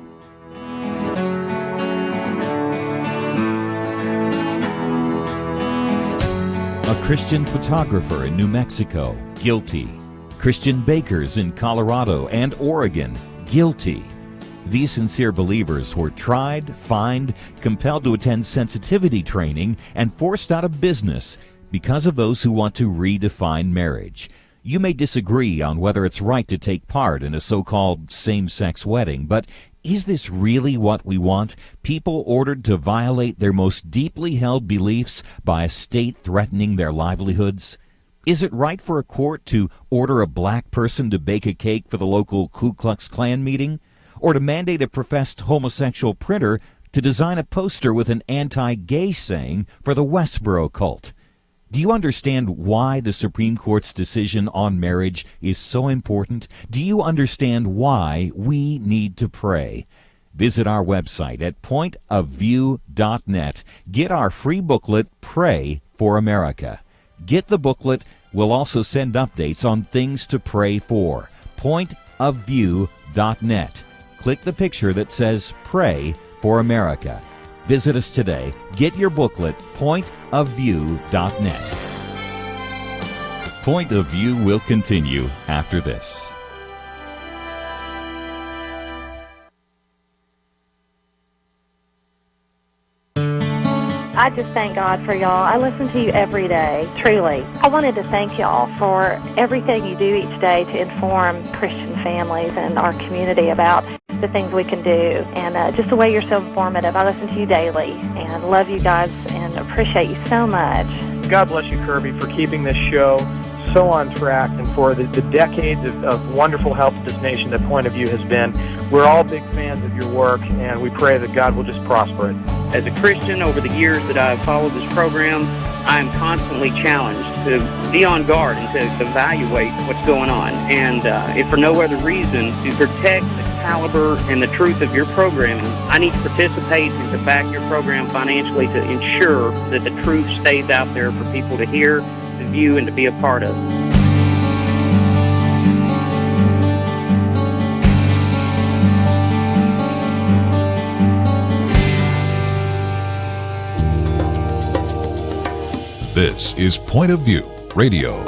A Christian photographer in New Mexico, guilty. Christian bakers in Colorado and Oregon, guilty. These sincere believers were tried, fined, compelled to attend sensitivity training, and forced out of business because of those who want to redefine marriage. You may disagree on whether it's right to take part in a so-called same-sex wedding, but is this really what we want? People ordered to violate their most deeply held beliefs by a state threatening their livelihoods? Is it right for a court to order a black person to bake a cake for the local Ku Klux Klan meeting? Or to mandate a professed homosexual printer to design a poster with an anti-gay saying for the Westboro cult? Do you understand why the Supreme Court's decision on marriage is so important? Do you understand why we need to pray? Visit our website at pointofview.net. Get our free booklet, Pray for America. Get the booklet. We'll also send updates on things to pray for. Pointofview.net. Click the picture that says Pray for America. Visit us today. Get your booklet, pointofview.net. Point of View will continue after this. I just thank God for y'all. I listen to you every day, truly. I wanted to thank y'all for everything you do each day to inform Christian families and our community about the things we can do, and just the way you're so informative. I listen to you daily and love you guys and appreciate you so much. God bless you, Kirby, for keeping this show so on track and for the decades of wonderful help to this nation that Point of View has been. We're all big fans of your work, and we pray that God will just prosper it. As a Christian, over the years that I've followed this program, I am constantly challenged to be on guard and to evaluate what's going on. And if for no other reason, to protect the caliber and the truth of your programming, I need to participate and to back your program financially to ensure that the truth stays out there for people to hear, to view, and to be a part of. This is Point of View Radio.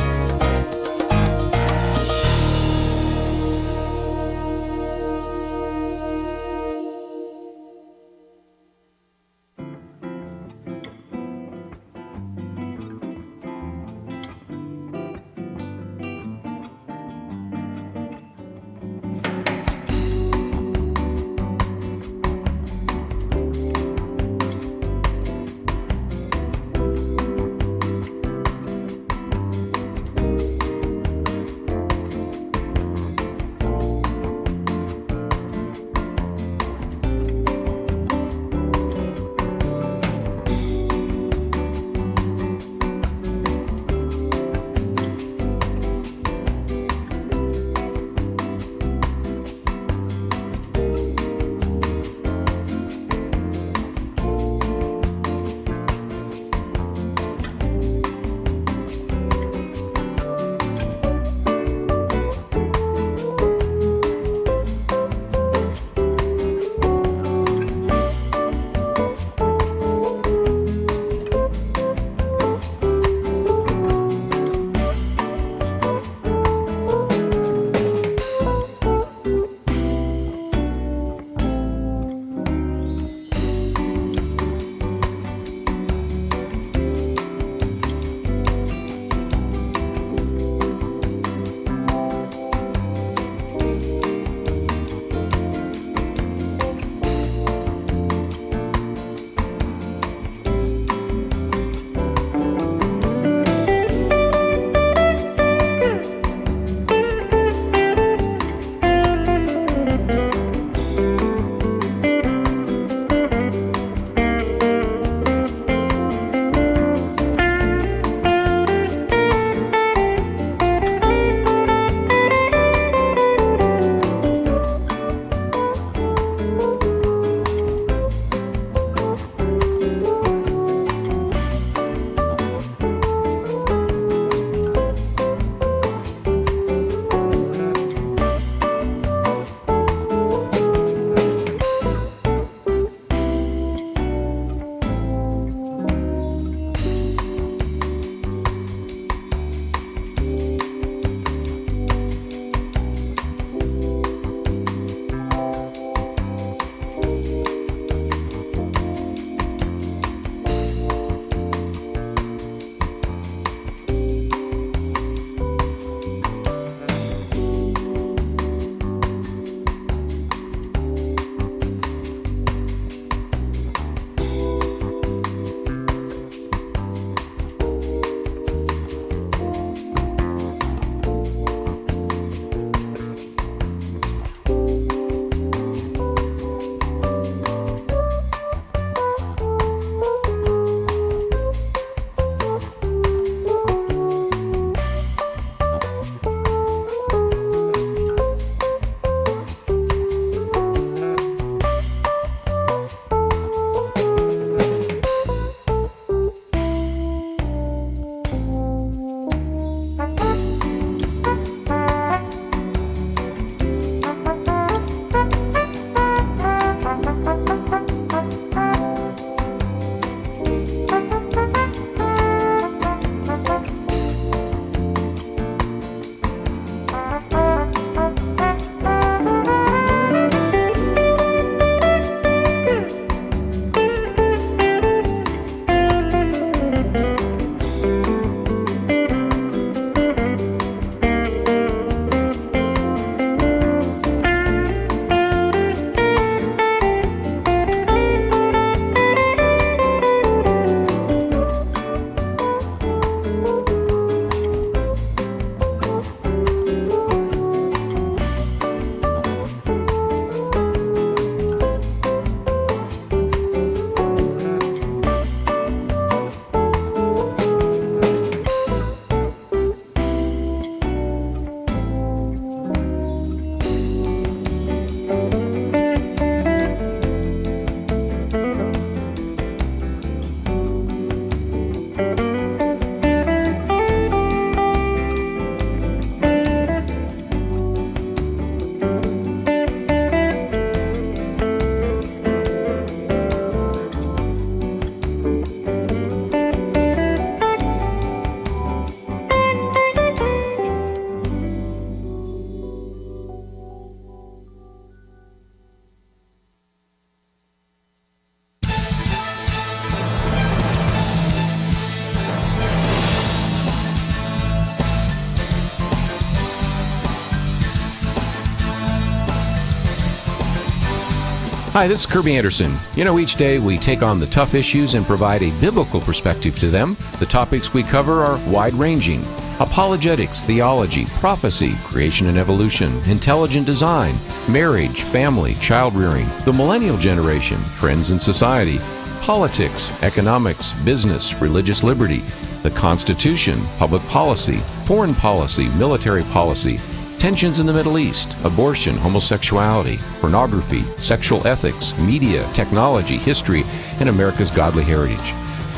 Hi, this is Kirby Anderson. You know, each day we take on the tough issues and provide a biblical perspective to them. The topics we cover are wide-ranging: apologetics, theology, prophecy, creation and evolution, intelligent design, marriage, family, child-rearing, the millennial generation, trends in society, politics, economics, business, religious liberty, the Constitution, public policy, foreign policy, military policy, tensions in the Middle East, abortion, homosexuality, pornography, sexual ethics, media, technology, history, and America's godly heritage.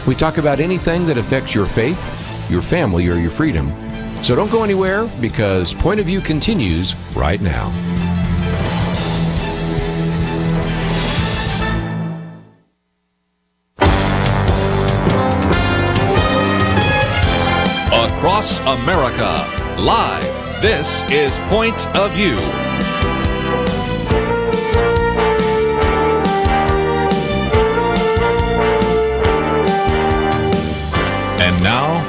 We talk about anything that affects your faith, your family, or your freedom. So don't go anywhere, because Point of View continues right now. Across America, live. This is Point of View. And now,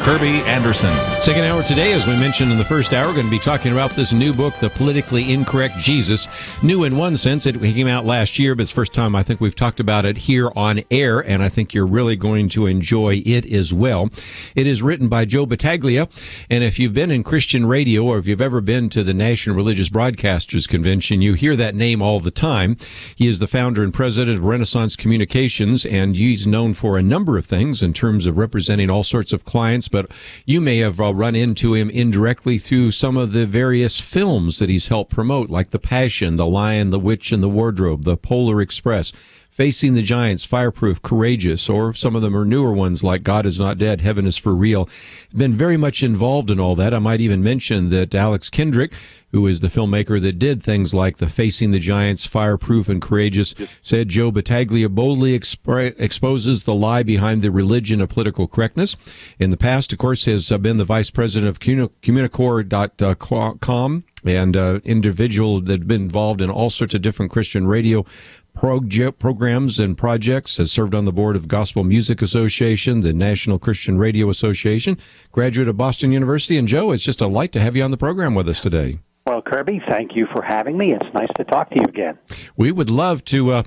Kirby Anderson. Second hour today, as we mentioned in the first hour, we're going to be talking about this new book, The Politically Incorrect Jesus. New in one sense. It came out last year, but it's the first time I think we've talked about it here on air, and I think you're really going to enjoy it as well. It is written by Joe Battaglia, and if you've been in Christian radio or if you've ever been to the National Religious Broadcasters Convention, you hear that name all the time. He is the founder and president of Renaissance Communications, and he's known for a number of things in terms of representing all sorts of clients, but you may have run into him indirectly through some of the various films that he's helped promote, like The Passion, The Lion, the Witch, and the Wardrobe, The Polar Express, Facing the Giants, Fireproof, Courageous, or some of them are newer ones like God is Not Dead, Heaven is for Real. Been very much involved in all that. I might even mention that Alex Kendrick, who is the filmmaker that did things like the Facing the Giants, Fireproof, and Courageous, said Joe Battaglia boldly exposes the lie behind the religion of political correctness. In the past, of course, has been the vice president of Communicore.com and individual that had been involved in all sorts of different Christian radio programs and projects, has served on the board of Gospel Music Association, the National Christian Radio Association, graduate of Boston University. And Joe, it's just a delight to have you on the program with us today. Well, Kirby, thank you for having me. It's nice to talk to you again. We would love to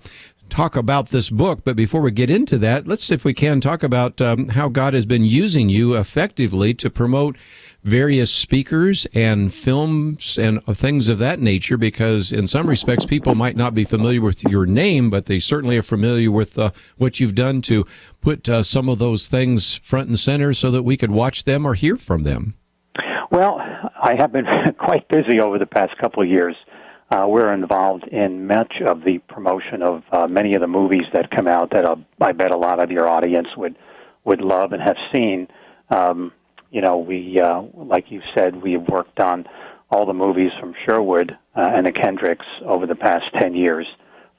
talk about this book, but before we get into that, let's, if we can, talk about how God has been using you effectively to promote various speakers and films and things of that nature, because in some respects people might not be familiar with your name, but they certainly are familiar with what you've done to put some of those things front and center so that we could watch them or hear from them. Well, I have been quite busy over the past couple of years. We're involved in much of the promotion of many of the movies that come out that I bet a lot of your audience would love and have seen. You know, we, like you said, we have worked on all the movies from Sherwood and the Kendricks over the past 10 years,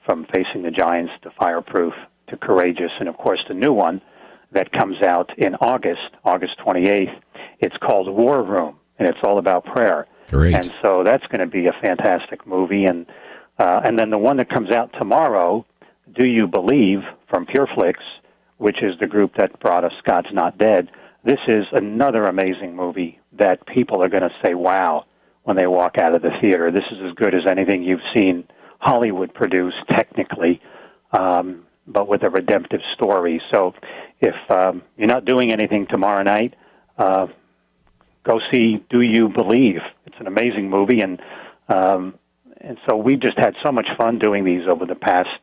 from Facing the Giants to Fireproof to Courageous, and, of course, the new one that comes out in August 28th. It's called War Room, and it's all about prayer. Great. And so that's going to be a fantastic movie. And then the one that comes out tomorrow, Do You Believe, from PureFlix, which is the group that brought us God's Not Dead. This is another amazing movie that people are going to say, wow, when they walk out of the theater. This is as good as anything you've seen Hollywood produce, technically, but with a redemptive story. So if you're not doing anything tomorrow night, go see Do You Believe. It's an amazing movie, and so we've just had so much fun doing these over the past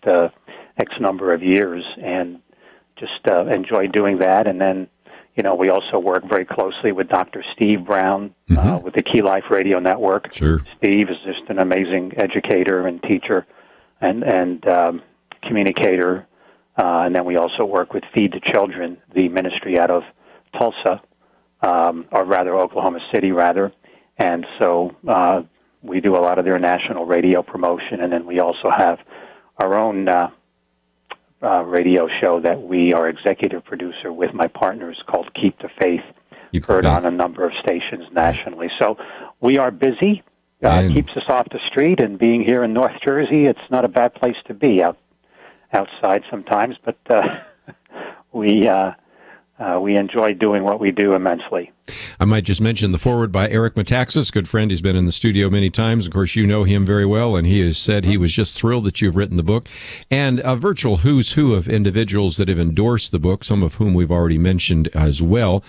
X number of years, and just enjoy doing that. And then, you know, we also work very closely with Dr. Steve Brown with the Key Life Radio Network. Sure. Steve is just an amazing educator and teacher and communicator. And then we also work with Feed the Children, the ministry out of Tulsa, or rather Oklahoma City, rather. And so we do a lot of their national radio promotion, and then we also have our own radio show that we are executive producer with my partners called Keep the Faith, heard on a number of stations nationally. So we are busy. Keeps us off the street, and being here in North Jersey, it's not a bad place to be outside sometimes, but we enjoy doing what we do immensely. I might just mention the foreword by Eric Metaxas, good friend. He's been in the studio many times. Of course, you know him very well, and he has said he was just thrilled that you've written the book. And a virtual who's who of individuals that have endorsed the book, some of whom we've already mentioned as well.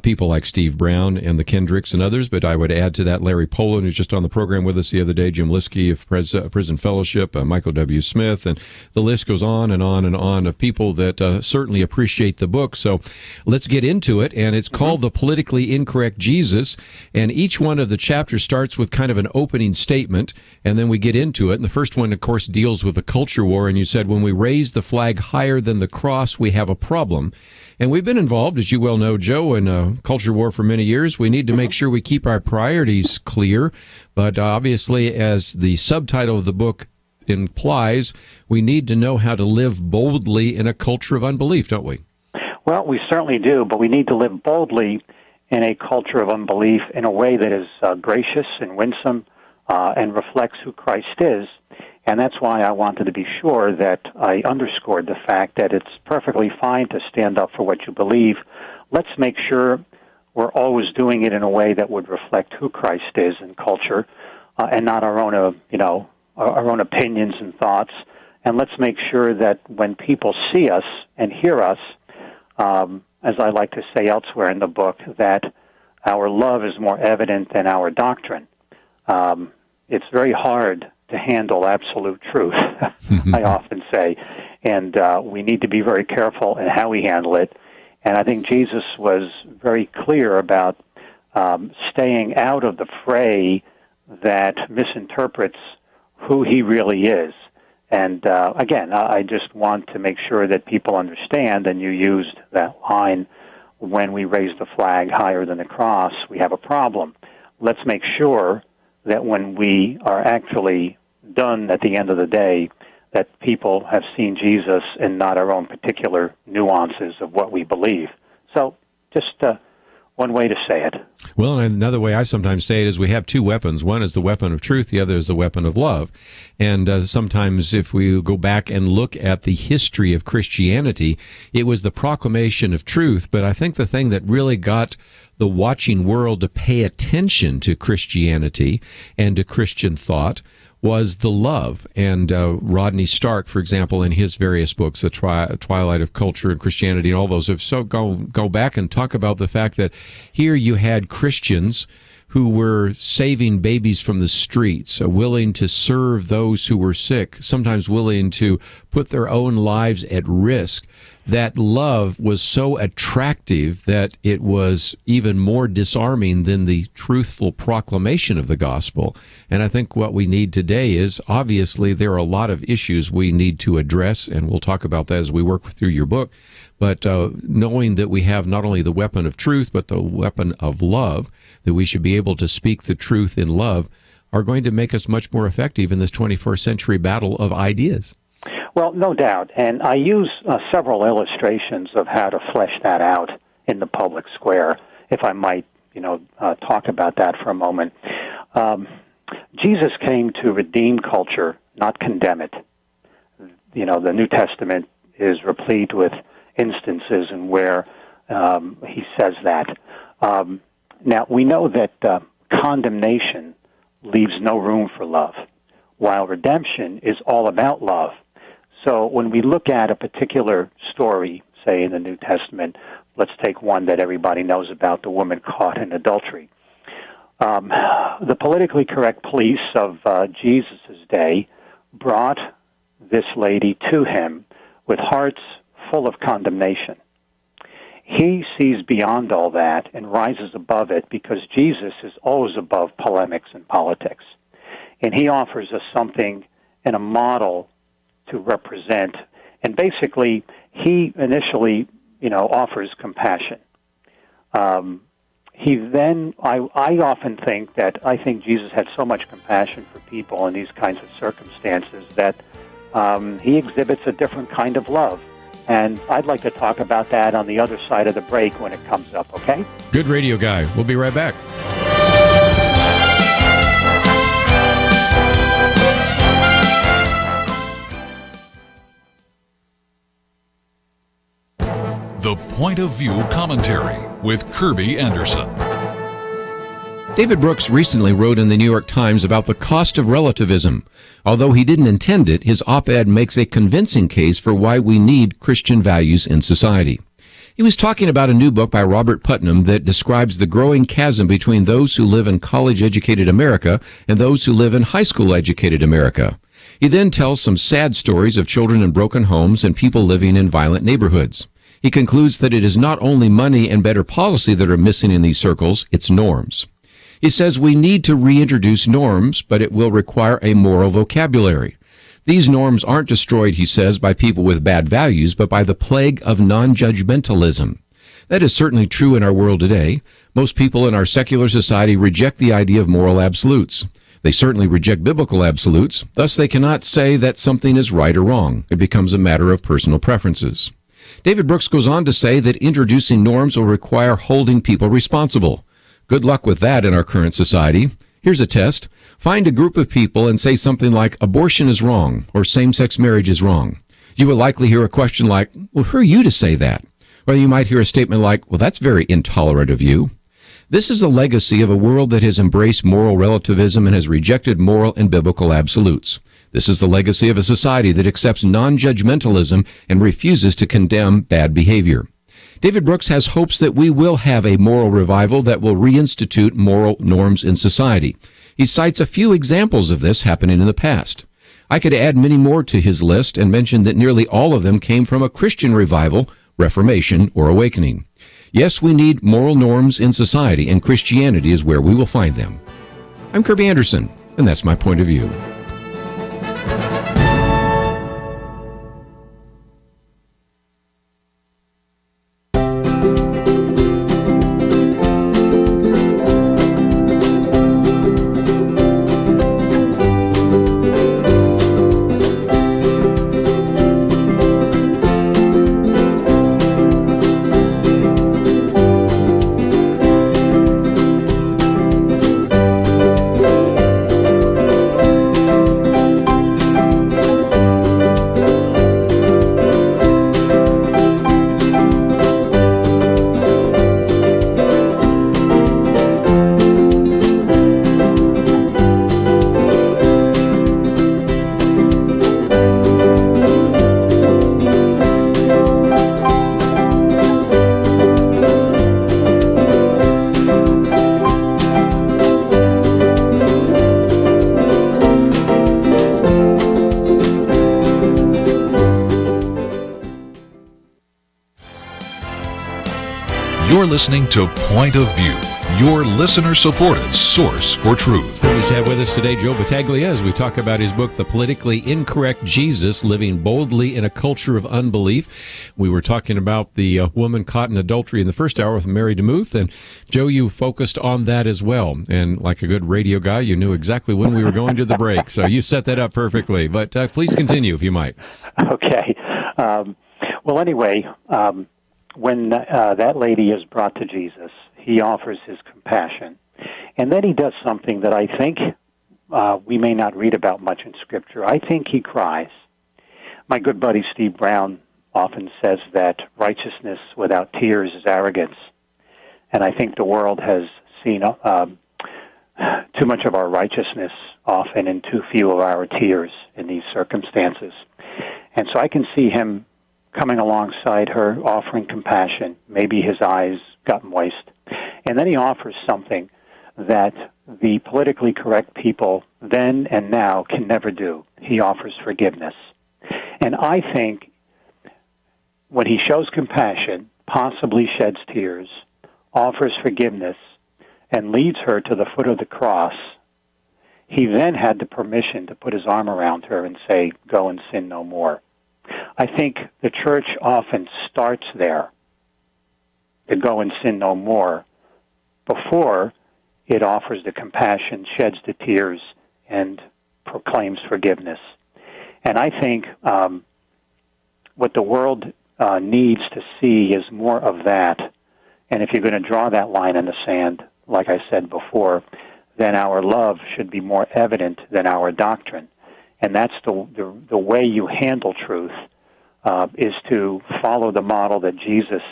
People like Steve Brown and the Kendricks and others, but I would add to that Larry Poland, who's just on the program with us the other day, Jim Liskey of Prison Fellowship, Michael W. Smith, and the list goes on and on and on of people that certainly appreciate the book. So let's get into it, and it's called The Politically Incorrect Jesus, and each one of the chapters starts with kind of an opening statement, and then we get into it. And the first one, of course, deals with the culture war, and you said, when we raise the flag higher than the cross, we have a problem. And we've been involved, as you well know, Joe, in culture war for many years. We need to make sure we keep our priorities clear, but obviously, as the subtitle of the book implies, we need to know how to live boldly in a culture of unbelief, don't we? Well, we certainly do, but we need to live boldly in a culture of unbelief in a way that is gracious and winsome and reflects who Christ is. And that's why I wanted to be sure that I underscored the fact that it's perfectly fine to stand up for what you believe. Let's make sure we're always doing it in a way that would reflect who Christ is in culture and not our own, our own opinions and thoughts. And let's make sure that when people see us and hear us, as I like to say elsewhere in the book, that our love is more evident than our doctrine. It's very hard to handle absolute truth, I often say, and we need to be very careful in how we handle it. And I think Jesus was very clear about staying out of the fray that misinterprets who he really is. And again, I just want to make sure that people understand, and you used that line, when we raise the flag higher than the cross, we have a problem. Let's make sure that when we are actually done at the end of the day, that people have seen Jesus and not our own particular nuances of what we believe. So just one way to say it. Well, and another way I sometimes say it is we have two weapons. One is the weapon of truth. The other is the weapon of love. And sometimes if we go back and look at the history of Christianity, it was the proclamation of truth. But I think the thing that really got the watching world to pay attention to Christianity and to Christian thought was the love. And Rodney Stark, for example, in his various books, The Twilight of Culture and Christianity and all those, have so go back and talk about the fact that here you had Christians who were saving babies from the streets, willing to serve those who were sick, sometimes willing to put their own lives at risk. That love was so attractive that it was even more disarming than the truthful proclamation of the gospel. And I think what we need today is, obviously, there are a lot of issues we need to address, and we'll talk about that as we work through your book. But knowing that we have not only the weapon of truth, but the weapon of love, that we should be able to speak the truth in love, are going to make us much more effective in this 21st century battle of ideas. Well, no doubt. And I use several illustrations of how to flesh that out in the public square, if I might, talk about that for a moment. Jesus came to redeem culture, not condemn it. The New Testament is replete with instances in where he says that. Now, we know that condemnation leaves no room for love, while redemption is all about love. So when we look at a particular story, say in the New Testament, let's take one that everybody knows about, the woman caught in adultery. The politically correct police of Jesus' day brought this lady to him with hearts full of condemnation. He sees beyond all that and rises above it because Jesus is always above polemics and politics. And he offers us something and a model to represent. And basically, he initially, offers compassion. He then, I often think Jesus had so much compassion for people in these kinds of circumstances that he exhibits a different kind of love. And I'd like to talk about that on the other side of the break when it comes up, okay? Good radio guy. We'll be right back. The Point of View Commentary with Kirby Anderson. David Brooks recently wrote in the New York Times about the cost of relativism. Although he didn't intend it, his op-ed makes a convincing case for why we need Christian values in society. He was talking about a new book by Robert Putnam that describes the growing chasm between those who live in college-educated America and those who live in high school-educated America. He then tells some sad stories of children in broken homes and people living in violent neighborhoods. He concludes that it is not only money and better policy that are missing in these circles, it's norms. He says we need to reintroduce norms, but it will require a moral vocabulary. These norms aren't destroyed, he says, by people with bad values, but by the plague of non-judgmentalism. That is certainly true in our world today. Most people in our secular society reject the idea of moral absolutes. They certainly reject biblical absolutes, thus they cannot say that something is right or wrong. It becomes a matter of personal preferences. David Brooks goes on to say that introducing norms will require holding people responsible. Good luck with that in our current society. Here's a test. Find a group of people and say something like, abortion is wrong, or same-sex marriage is wrong. You will likely hear a question like, well, who are you to say that? Or you might hear a statement like, well, that's very intolerant of you. This is a legacy of a world that has embraced moral relativism and has rejected moral and biblical absolutes. This is the legacy of a society that accepts non-judgmentalism and refuses to condemn bad behavior. David Brooks has hopes that we will have a moral revival that will reinstitute moral norms in society. He cites a few examples of this happening in the past. I could add many more to his list and mention that nearly all of them came from a Christian revival, Reformation, or awakening. Yes, we need moral norms in society, and Christianity is where we will find them. I'm Kirby Anderson, and that's my point of view. You're listening to Point of View, your listener-supported source for truth. Privileged to have with us today Joe Battaglia as we talk about his book, The Politically Incorrect Jesus, Living Boldly in a Culture of Unbelief. We were talking about the woman caught in adultery in the first hour with Mary Demuth, and Joe, you focused on that as well. And like a good radio guy, you knew exactly when we were going to the break, so you set that up perfectly. But please continue, if you might. Okay. Well, anyway, when that lady is brought to Jesus, he offers his compassion. And then he does something that I think we may not read about much in Scripture. I think he cries. My good buddy Steve Brown often says that righteousness without tears is arrogance. And I think the world has seen too much of our righteousness often and too few of our tears in these circumstances. And so I can see him coming alongside her, offering compassion. Maybe his eyes got moist. And then he offers something that the politically correct people then and now can never do. He offers forgiveness. And I think when he shows compassion, possibly sheds tears, offers forgiveness, and leads her to the foot of the cross, he then had the permission to put his arm around her and say, go and sin no more. I think the church often starts there, to go and sin no more, before it offers the compassion, sheds the tears, and proclaims forgiveness. And I think what the world needs to see is more of that. And if you're going to draw that line in the sand, like I said before, then our love should be more evident than our doctrine. And that's the way you handle truth is to follow the model that Jesus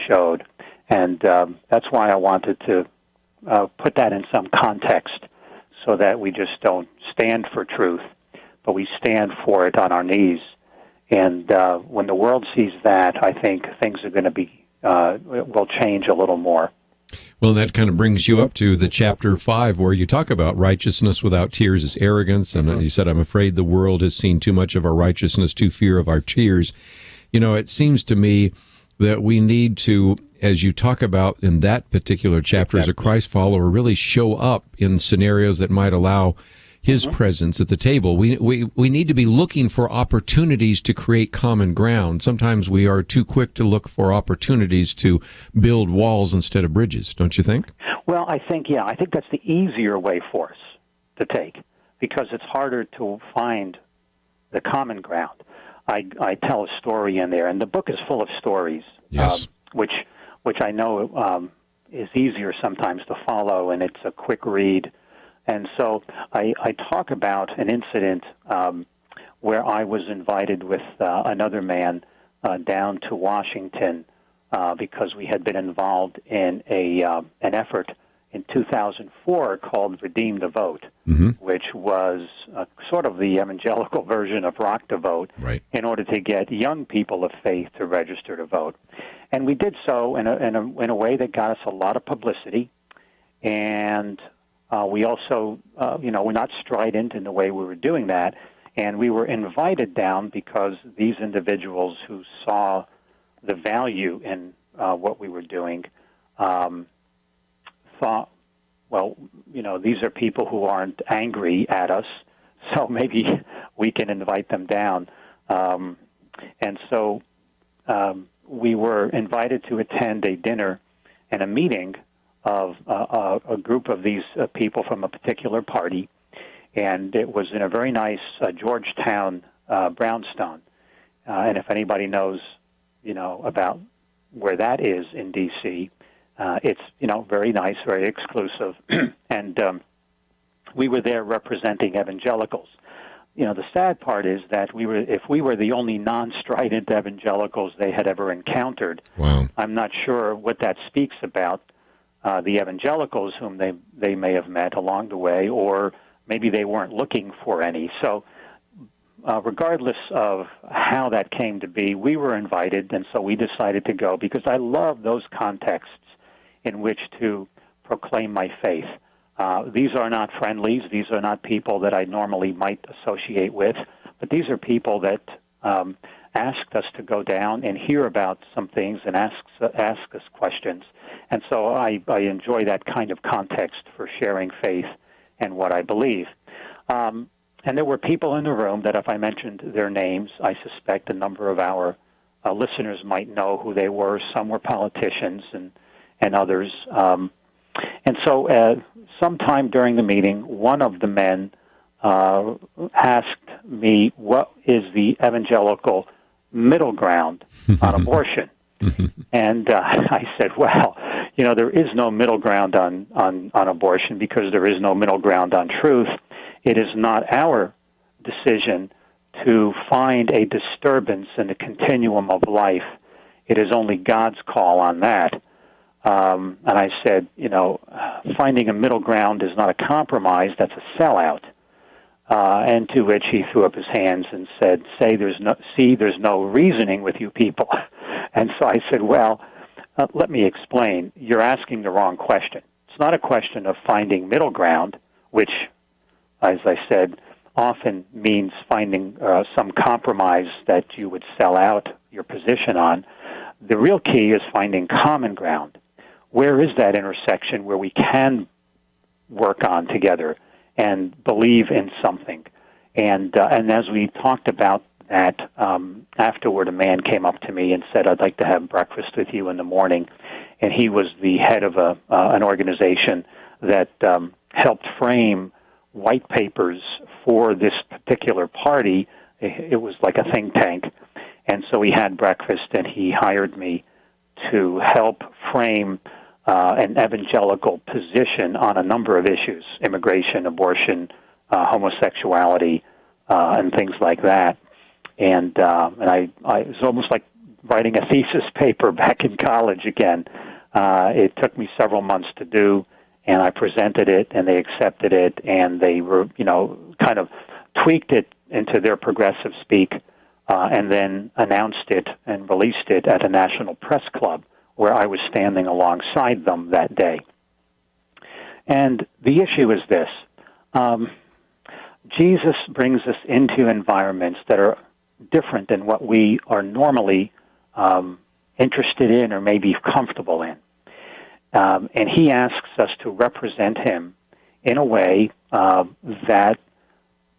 showed. And that's why I wanted to put that in some context so that we just don't stand for truth, but we stand for it on our knees. And when the world sees that, I think things are going to be will change a little more. Well, that kind of brings you up to the chapter 5 where you talk about righteousness without tears is arrogance. And you said, I'm afraid the world has seen too much of our righteousness, too fear of our tears. You know, it seems to me that we need to, as you talk about in that particular chapter as a Christ follower, really show up in scenarios that might allow his presence at the table. We need to be looking for opportunities to create common ground. Sometimes we are too quick to look for opportunities to build walls instead of bridges, don't you think? Well, I think that's the easier way for us to take, because it's harder to find the common ground. I tell a story in there, and the book is full of stories, yes, which I know is easier sometimes to follow, and it's a quick read. And so I talk about an incident where I was invited with another man down to Washington because we had been involved in an effort in 2004 called Redeem the Vote, which was sort of the evangelical version of Rock the Vote, in order to get young people of faith to register to vote. And we did so in a way that got us a lot of publicity, and we also, we're not strident in the way we were doing that, and we were invited down because these individuals who saw the value in what we were doing thought, well, these are people who aren't angry at us, so maybe we can invite them down. And so we were invited to attend a dinner and a meeting of a group of these people from a particular party, and it was in a very nice Georgetown brownstone. And if anybody knows, about where that is in D.C., it's, very nice, very exclusive. And we were there representing evangelicals. The sad part is that if we were the only non-strident evangelicals they had ever encountered, wow, I'm not sure what that speaks about the evangelicals whom they may have met along the way, or maybe they weren't looking for any. So regardless of how that came to be, we were invited, and so we decided to go because I love those contexts in which to proclaim my faith. These are not friendlies. These are not people that I normally might associate with, but these are people that asked us to go down and hear about some things and ask us questions. And so I enjoy that kind of context for sharing faith and what I believe. And there were people in the room that if I mentioned their names, I suspect a number of our listeners might know who they were. Some were politicians and others. And so sometime during the meeting, one of the men asked me, what is the evangelical middle ground on abortion? And I said, well, there is no middle ground on abortion because there is no middle ground on truth. It is not our decision to find a disturbance in the continuum of life. It is only God's call on that. And I said, finding a middle ground is not a compromise, that's a sellout. And to which he threw up his hands and said, there's no reasoning with you people. And so I said, well, let me explain. You're asking the wrong question. It's not a question of finding middle ground, which, as I said, often means finding some compromise that you would sell out your position on. The real key is finding common ground. Where is that intersection where we can work on together and believe in something? And as we talked about that, afterward a man came up to me and said, I'd like to have breakfast with you in the morning. And he was the head of an organization that helped frame white papers for this particular party. It was like a think tank. And so we had breakfast, and he hired me to help frame an evangelical position on a number of issues: immigration, abortion, homosexuality, and things like that. And I it was almost like writing a thesis paper back in college again. It took me several months to do, and I presented it, and they accepted it, and they were, kind of tweaked it into their progressive speak, and then announced it and released it at a national press club where I was standing alongside them that day. And the issue is this. Jesus brings us into environments that are different than what we are normally interested in or maybe comfortable in. And he asks us to represent him in a way that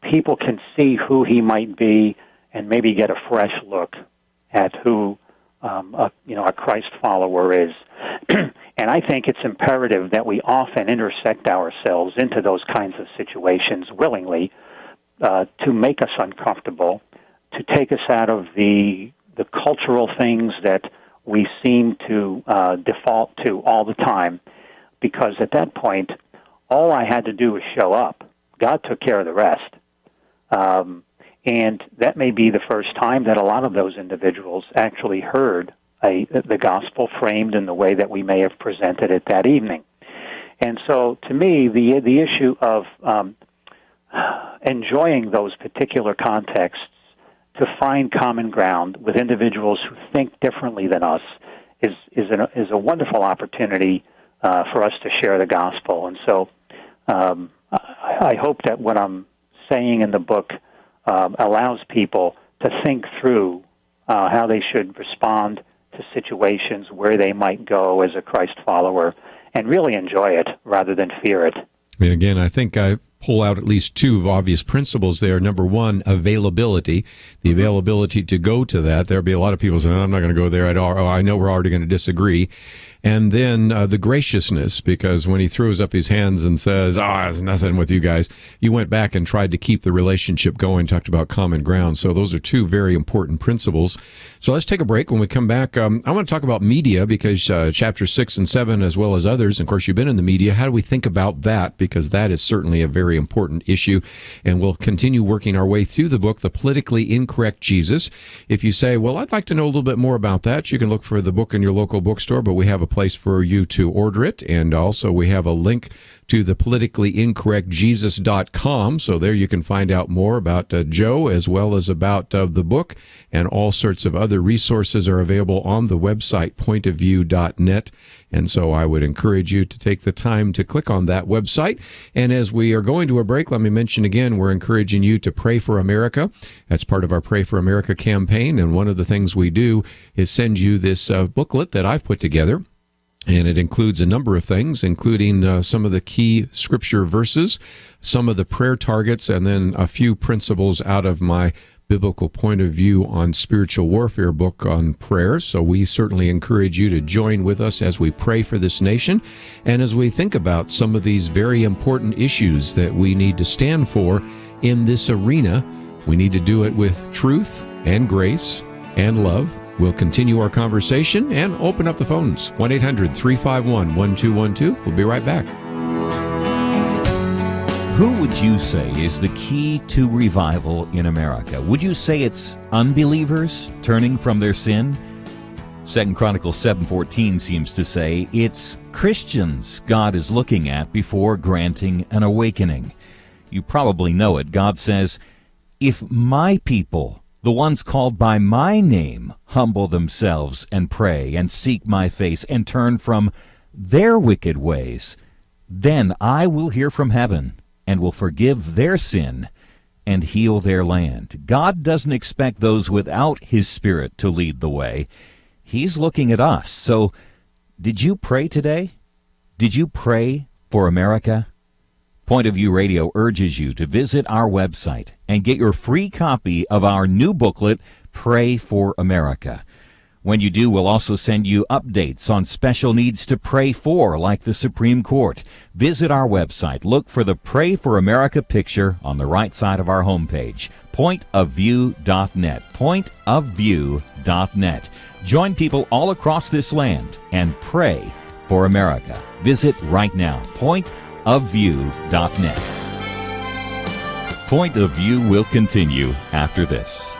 people can see who he might be and maybe get a fresh look at who a Christ follower is. And I think it's imperative that we often intersect ourselves into those kinds of situations willingly to make us uncomfortable, to take us out of the cultural things that we seem to default to all the time, because at that point, all I had to do was show up. God took care of the rest. And that may be the first time that a lot of those individuals actually heard the gospel framed in the way that we may have presented it that evening. And so, to me, the issue of enjoying those particular contexts to find common ground with individuals who think differently than us is a wonderful opportunity for us to share the gospel. And so I hope that what I'm saying in the book allows people to think through how they should respond to situations where they might go as a Christ follower and really enjoy it rather than fear it. And again, I think I pull out at least two obvious principles there. Number one, availability, the availability to go to that. There'll be a lot of people saying, I'm not going to go there at all. I know we're already going to disagree. And then the graciousness, because when he throws up his hands and says, it's nothing with you guys, you went back and tried to keep the relationship going, talked about common ground. So those are two very important principles. So let's take a break. When we come back, I want to talk about media, because chapters 6 and 7, as well as others, and of course, you've been in the media. How do we think about that? Because that is certainly a very important issue. And we'll continue working our way through the book, The Politically Incorrect Jesus. If you say, well, I'd like to know a little bit more about that, you can look for the book in your local bookstore, but we have a place for you to order it. And also we have a link to the politicallyincorrectjesus.com. So there you can find out more about Joe, as well as about the book, and all sorts of other resources are available on the website, pointofview.net. And so I would encourage you to take the time to click on that website. And as we are going to a break, let me mention again, we're encouraging you to pray for America. That's part of our Pray for America campaign. And one of the things we do is send you this booklet that I've put together. And it includes a number of things, including some of the key scripture verses, some of the prayer targets, and then a few principles out of my biblical point of view on spiritual warfare book on prayer. So we certainly encourage you to join with us as we pray for this nation and as we think about some of these very important issues that we need to stand for in this arena. We need to do it with truth and grace and love. We'll continue our conversation and open up the phones. 1-800-351-1212. We'll be right back. Who would you say is the key to revival in America? Would you say it's unbelievers turning from their sin? 2 Chronicles 7:14 seems to say it's Christians God is looking at before granting an awakening. You probably know it. God says, if my people, the ones called by my name, humble themselves and pray and seek my face and turn from their wicked ways, then I will hear from heaven and will forgive their sin and heal their land. God doesn't expect those without His Spirit to lead the way. He's looking at us. So, did you pray today? Did you pray for America? Point of View Radio urges you to visit our website and get your free copy of our new booklet, Pray for America. When you do, we'll also send you updates on special needs to pray for, like the Supreme Court. Visit our website. Look for the Pray for America picture on the right side of our homepage, pointofview.net, pointofview.net. Join people all across this land and pray for America. Visit right now, pointofview.net. Point of View will continue after this.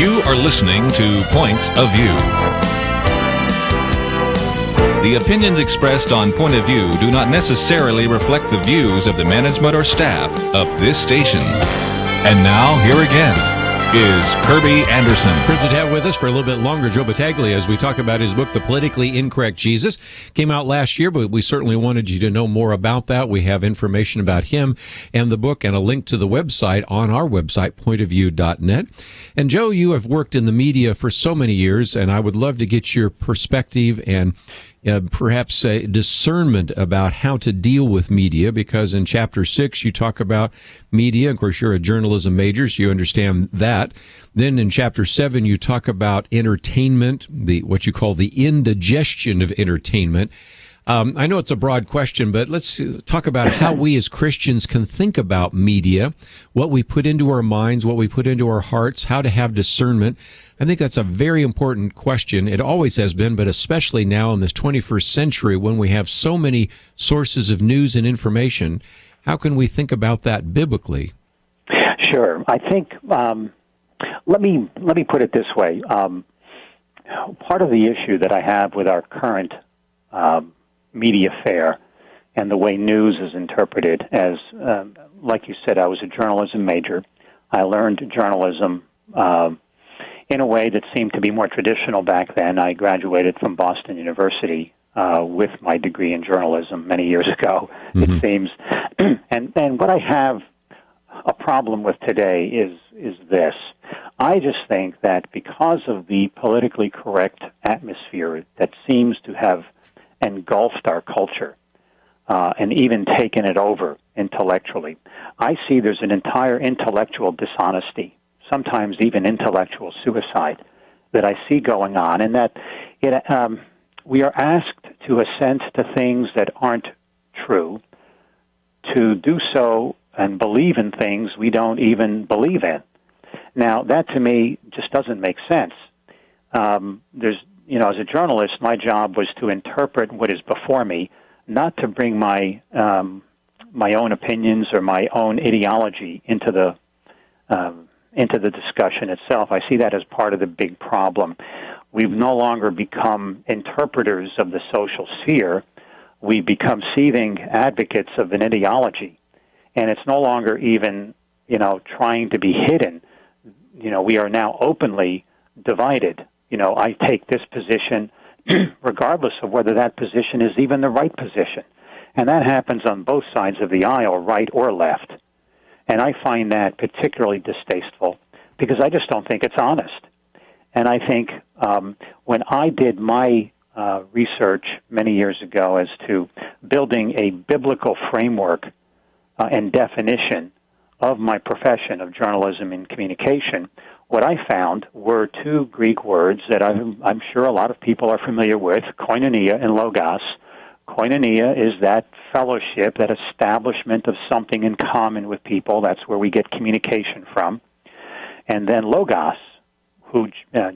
You are listening to Point of View. The opinions expressed on Point of View do not necessarily reflect the views of the management or staff of this station. And now, here again is Kirby Anderson. Privileged to have with us for a little bit longer Joe Battaglia as we talk about his book, The Politically Incorrect Jesus. Came out last year, but we certainly wanted you to know more about that. We have information about him and the book and a link to the website on our website, pointofview.net. And Joe, you have worked in the media for so many years, and I would love to get your perspective and perhaps a discernment about how to deal with media, because in Chapter 6 you talk about media. Of course, you're a journalism major, so you understand that. Then in Chapter 7 you talk about entertainment, what you call the indigestion of entertainment. I know it's a broad question, but let's talk about how we as Christians can think about media, what we put into our minds, what we put into our hearts, how to have discernment. I think that's a very important question. It always has been, but especially now in this 21st century when we have so many sources of news and information. How can we think about that biblically? Sure. I think, let me put it this way. Part of the issue that I have with our current media fare and the way news is interpreted as, like you said, I was a journalism major. I learned journalism in a way that seemed to be more traditional back then. I graduated from Boston University with my degree in journalism many years ago, it seems. And what I have a problem with today is this. I just think that because of the politically correct atmosphere that seems to have engulfed our culture and even taken it over intellectually, I see there's an entire intellectual dishonesty, sometimes even intellectual suicide, that I see going on, and that we are asked to assent to things that aren't true, to do so and believe in things we don't even believe in. Now, that to me just doesn't make sense. As a journalist, my job was to interpret what is before me, not to bring my own opinions or my own ideology into the discussion itself. I see that as part of the big problem. We've no longer become interpreters of the social sphere. We become seething advocates of an ideology, and it's no longer even, trying to be hidden. We are now openly divided. I take this position regardless of whether that position is even the right position. And that happens on both sides of the aisle, right or left. And I find that particularly distasteful because I just don't think it's honest. And I think when I did my research many years ago as to building a biblical framework and definition of my profession of journalism and communication, what I found were two Greek words that I'm sure a lot of people are familiar with, koinonia and logos. Koinonia is that fellowship, that establishment of something in common with people. That's where we get communication from. And then logos, who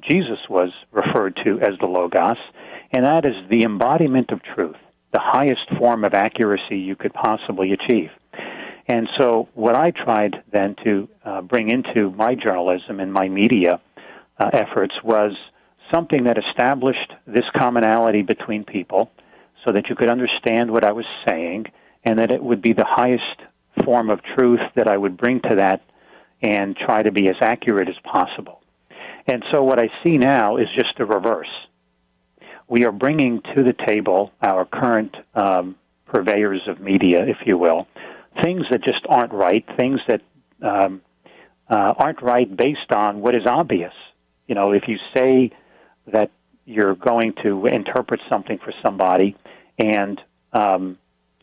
Jesus was referred to as the logos, and that is the embodiment of truth, the highest form of accuracy you could possibly achieve. And so what I tried then to bring into my journalism and my media efforts was something that established this commonality between people so that you could understand what I was saying and that it would be the highest form of truth that I would bring to that and try to be as accurate as possible. And so what I see now is just the reverse. We are bringing to the table, our current purveyors of media, if you will, things that just aren't right, things that aren't right based on what is obvious. If you say that you're going to interpret something for somebody and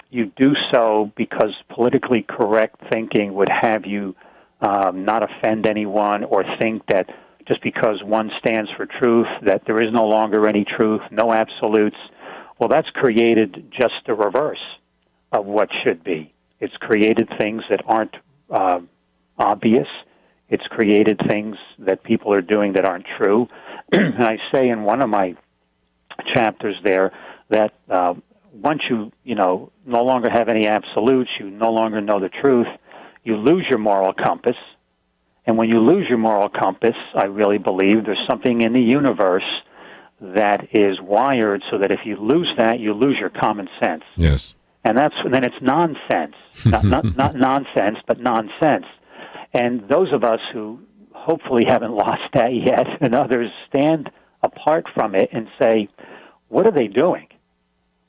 you do so because politically correct thinking would have you not offend anyone or think that just because one stands for truth, that there is no longer any truth, no absolutes, well, that's created just the reverse of what should be. It's created things that aren't obvious. It's created things that people are doing that aren't true. And I say in one of my chapters there that once you no longer have any absolutes, you no longer know the truth, you lose your moral compass. And when you lose your moral compass, I really believe there's something in the universe that is wired so that if you lose that, you lose your common sense. Yes. And then it's nonsense. Not nonsense, but nonsense. And those of us who hopefully haven't lost that yet, and others stand apart from it and say, what are they doing?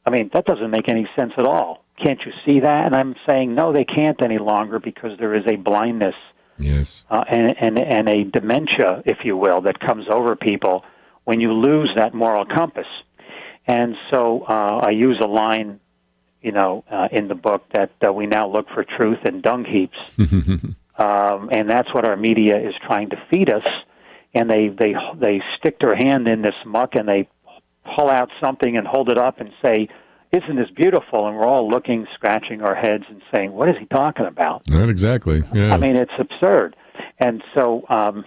I mean, that doesn't make any sense at all. Can't you see that? And I'm saying, no, they can't any longer because there is a blindness yes, and a dementia, if you will, that comes over people when you lose that moral compass. And so I use a line, in the book that we now look for truth in dung heaps. And that's what our media is trying to feed us. And they stick their hand in this muck and they pull out something and hold it up and say, isn't this beautiful? And we're all looking, scratching our heads and saying, what is he talking about? Not exactly. Yeah. I mean, it's absurd. And so I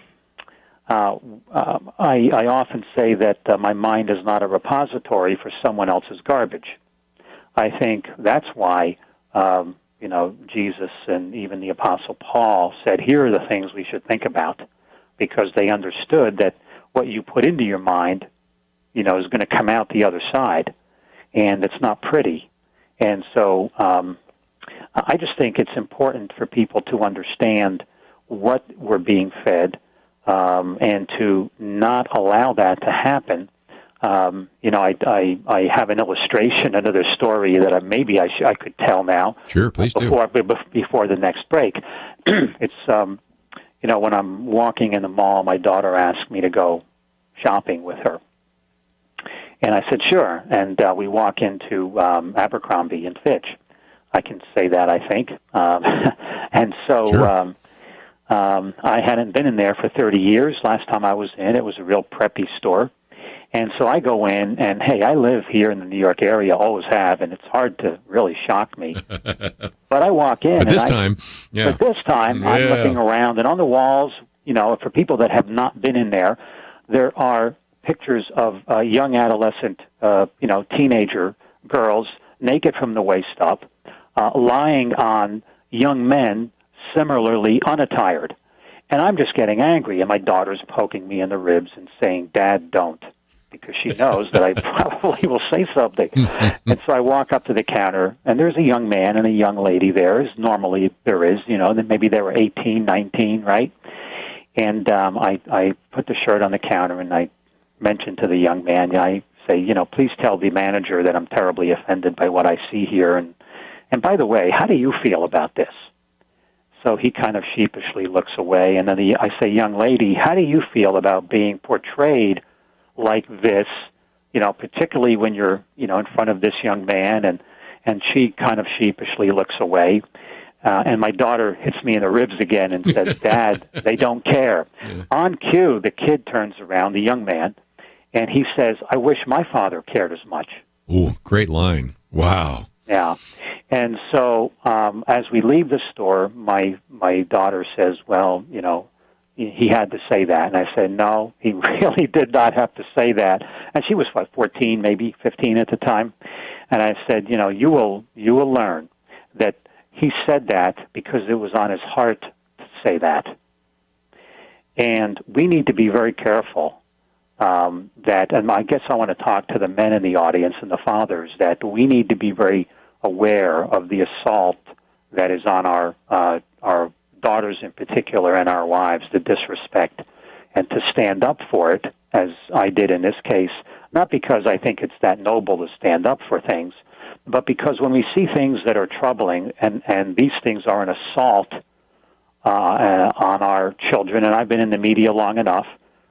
often say that my mind is not a repository for someone else's garbage. I think that's why, Jesus and even the Apostle Paul said, here are the things we should think about, because they understood that what you put into your mind, is going to come out the other side, and it's not pretty. And so I just think it's important for people to understand what we're being fed and to not allow that to happen. I have an illustration, another story that maybe I could tell now. Sure, please do. Before the next break. It's, when I'm walking in the mall, my daughter asked me to go shopping with her. And I said, sure. And we walk into Abercrombie and Fitch. I can say that, I think. And so sure. I hadn't been in there for 30 years. Last time I was in, it was a real preppy store. And so I go in, and, hey, I live here in the New York area, always have, and it's hard to really shock me. But I walk in. But this time, I'm looking around, and on the walls, for people that have not been in there are pictures of young adolescent, teenager girls, naked from the waist up, lying on young men similarly unattired. And I'm just getting angry, and my daughter's poking me in the ribs and saying, Dad, don't, because she knows that I probably will say something. And so I walk up to the counter, and there's a young man and a young lady there, as normally there is, then maybe they were 18, 19, right? And I put the shirt on the counter, and I mentioned to the young man, I say, please tell the manager that I'm terribly offended by what I see here. And by the way, how do you feel about this? So he kind of sheepishly looks away, and then I say, young lady, how do you feel about being portrayed like this, particularly when you're, in front of this young man? And she kind of sheepishly looks away. And my daughter hits me in the ribs again and says, Dad, they don't care. Yeah. On cue, the kid turns around, the young man, and he says, I wish my father cared as much. Ooh, great line. Wow. Yeah. And so as we leave the store, my daughter says, well, he had to say that. And I said, no, he really did not have to say that. And she was, 14, maybe 15 at the time. And I said, you will learn that he said that because it was on his heart to say that. And we need to be very careful and I guess I want to talk to the men in the audience and the fathers, that we need to be very aware of the assault that is on our daughters in particular and our wives, the disrespect, and to stand up for it, as I did in this case, not because I think it's that noble to stand up for things, but because when we see things that are troubling, and these things are an assault on our children, and I've been in the media long enough,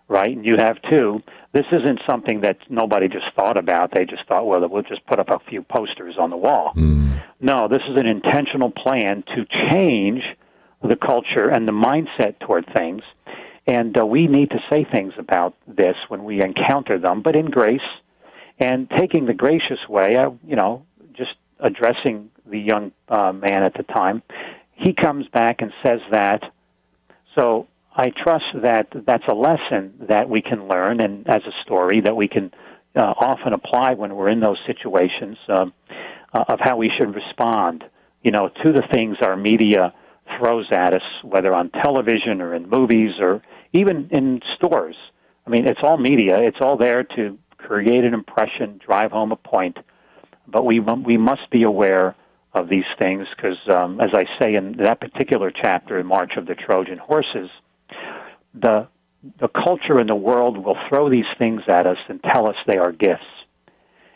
right, and you have too, this isn't something that nobody just thought about. They just thought, well, we'll just put up a few posters on the wall. No, this is an intentional plan to change the culture and the mindset toward things, and we need to say things about this when we encounter them, but in grace, and taking the gracious way, just addressing the young man at the time. He comes back and says that. So I trust that that's a lesson that we can learn, and as a story that we can often apply when we're in those situations of how we should respond, to the things our media throws at us, whether on television or in movies or even in stores. I mean, it's all media. It's all there to create an impression, drive home a point. But we must be aware of these things because, as I say in that particular chapter in March of the Trojan Horses, the culture in the world will throw these things at us and tell us they are gifts.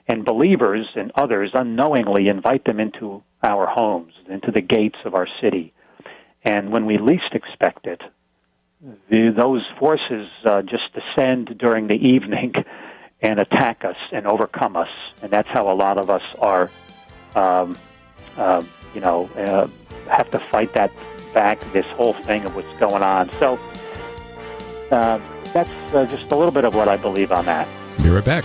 And believers and others unknowingly invite them into our homes, into the gates of our city. And when we least expect it, those forces just descend during the evening and attack us and overcome us. And that's how a lot of us are, have to fight that back, this whole thing of what's going on. So that's just a little bit of what I believe on that. Be right back.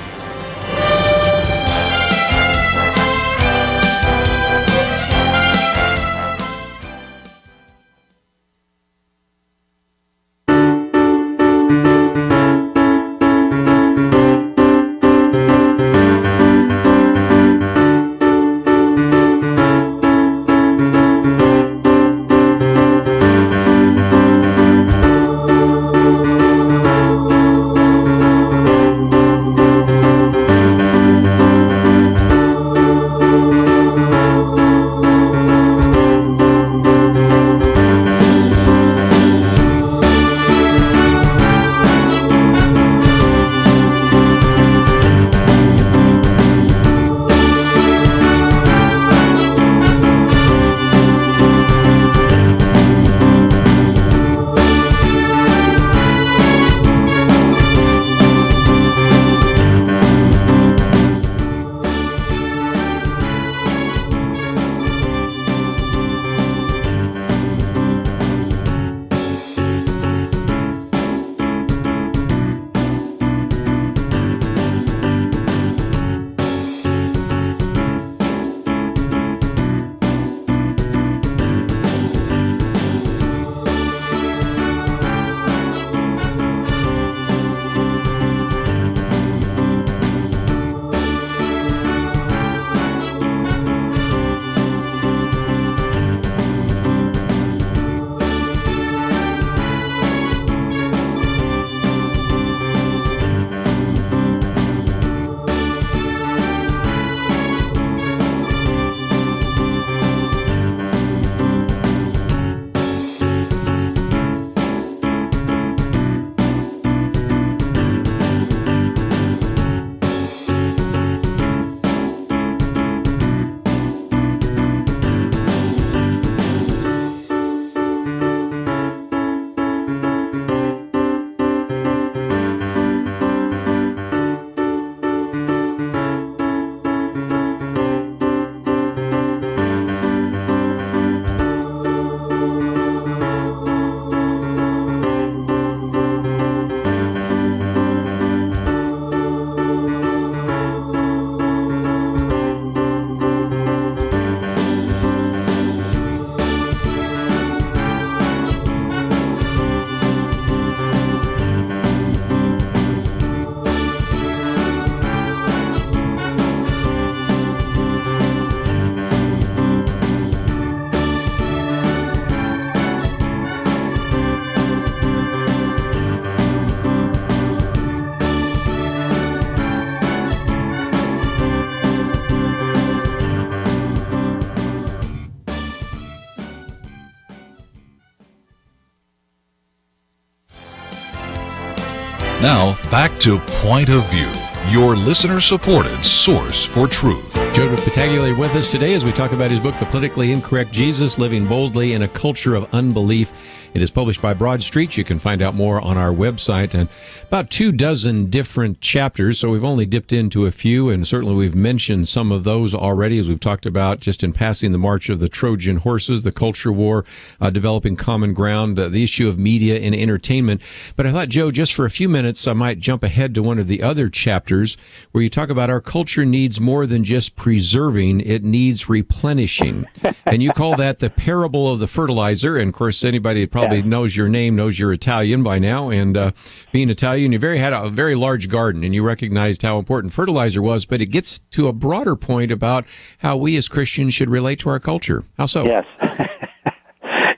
Now, back to Point of View, your listener-supported source for truth. Joe Battaglia with us today as we talk about his book, The Politically Incorrect Jesus, Living Boldly in a Culture of Unbelief. It is published by Broad Street. You can find out more on our website. And about 24 different chapters, so we've only dipped into a few, and certainly we've mentioned some of those already as we've talked about just in passing the March of the Trojan Horses, the culture war, developing common ground, the issue of media and entertainment. But I thought, Joe, just for a few minutes, I might jump ahead to one of the other chapters where you talk about our culture needs more than just preserving, it needs replenishing. And you call that the parable of the fertilizer. And of course, anybody that probably knows your name knows you're Italian by now. And being Italian, you had a very large garden, and you recognized how important fertilizer was. But it gets to a broader point about how we as Christians should relate to our culture. How so? Yes.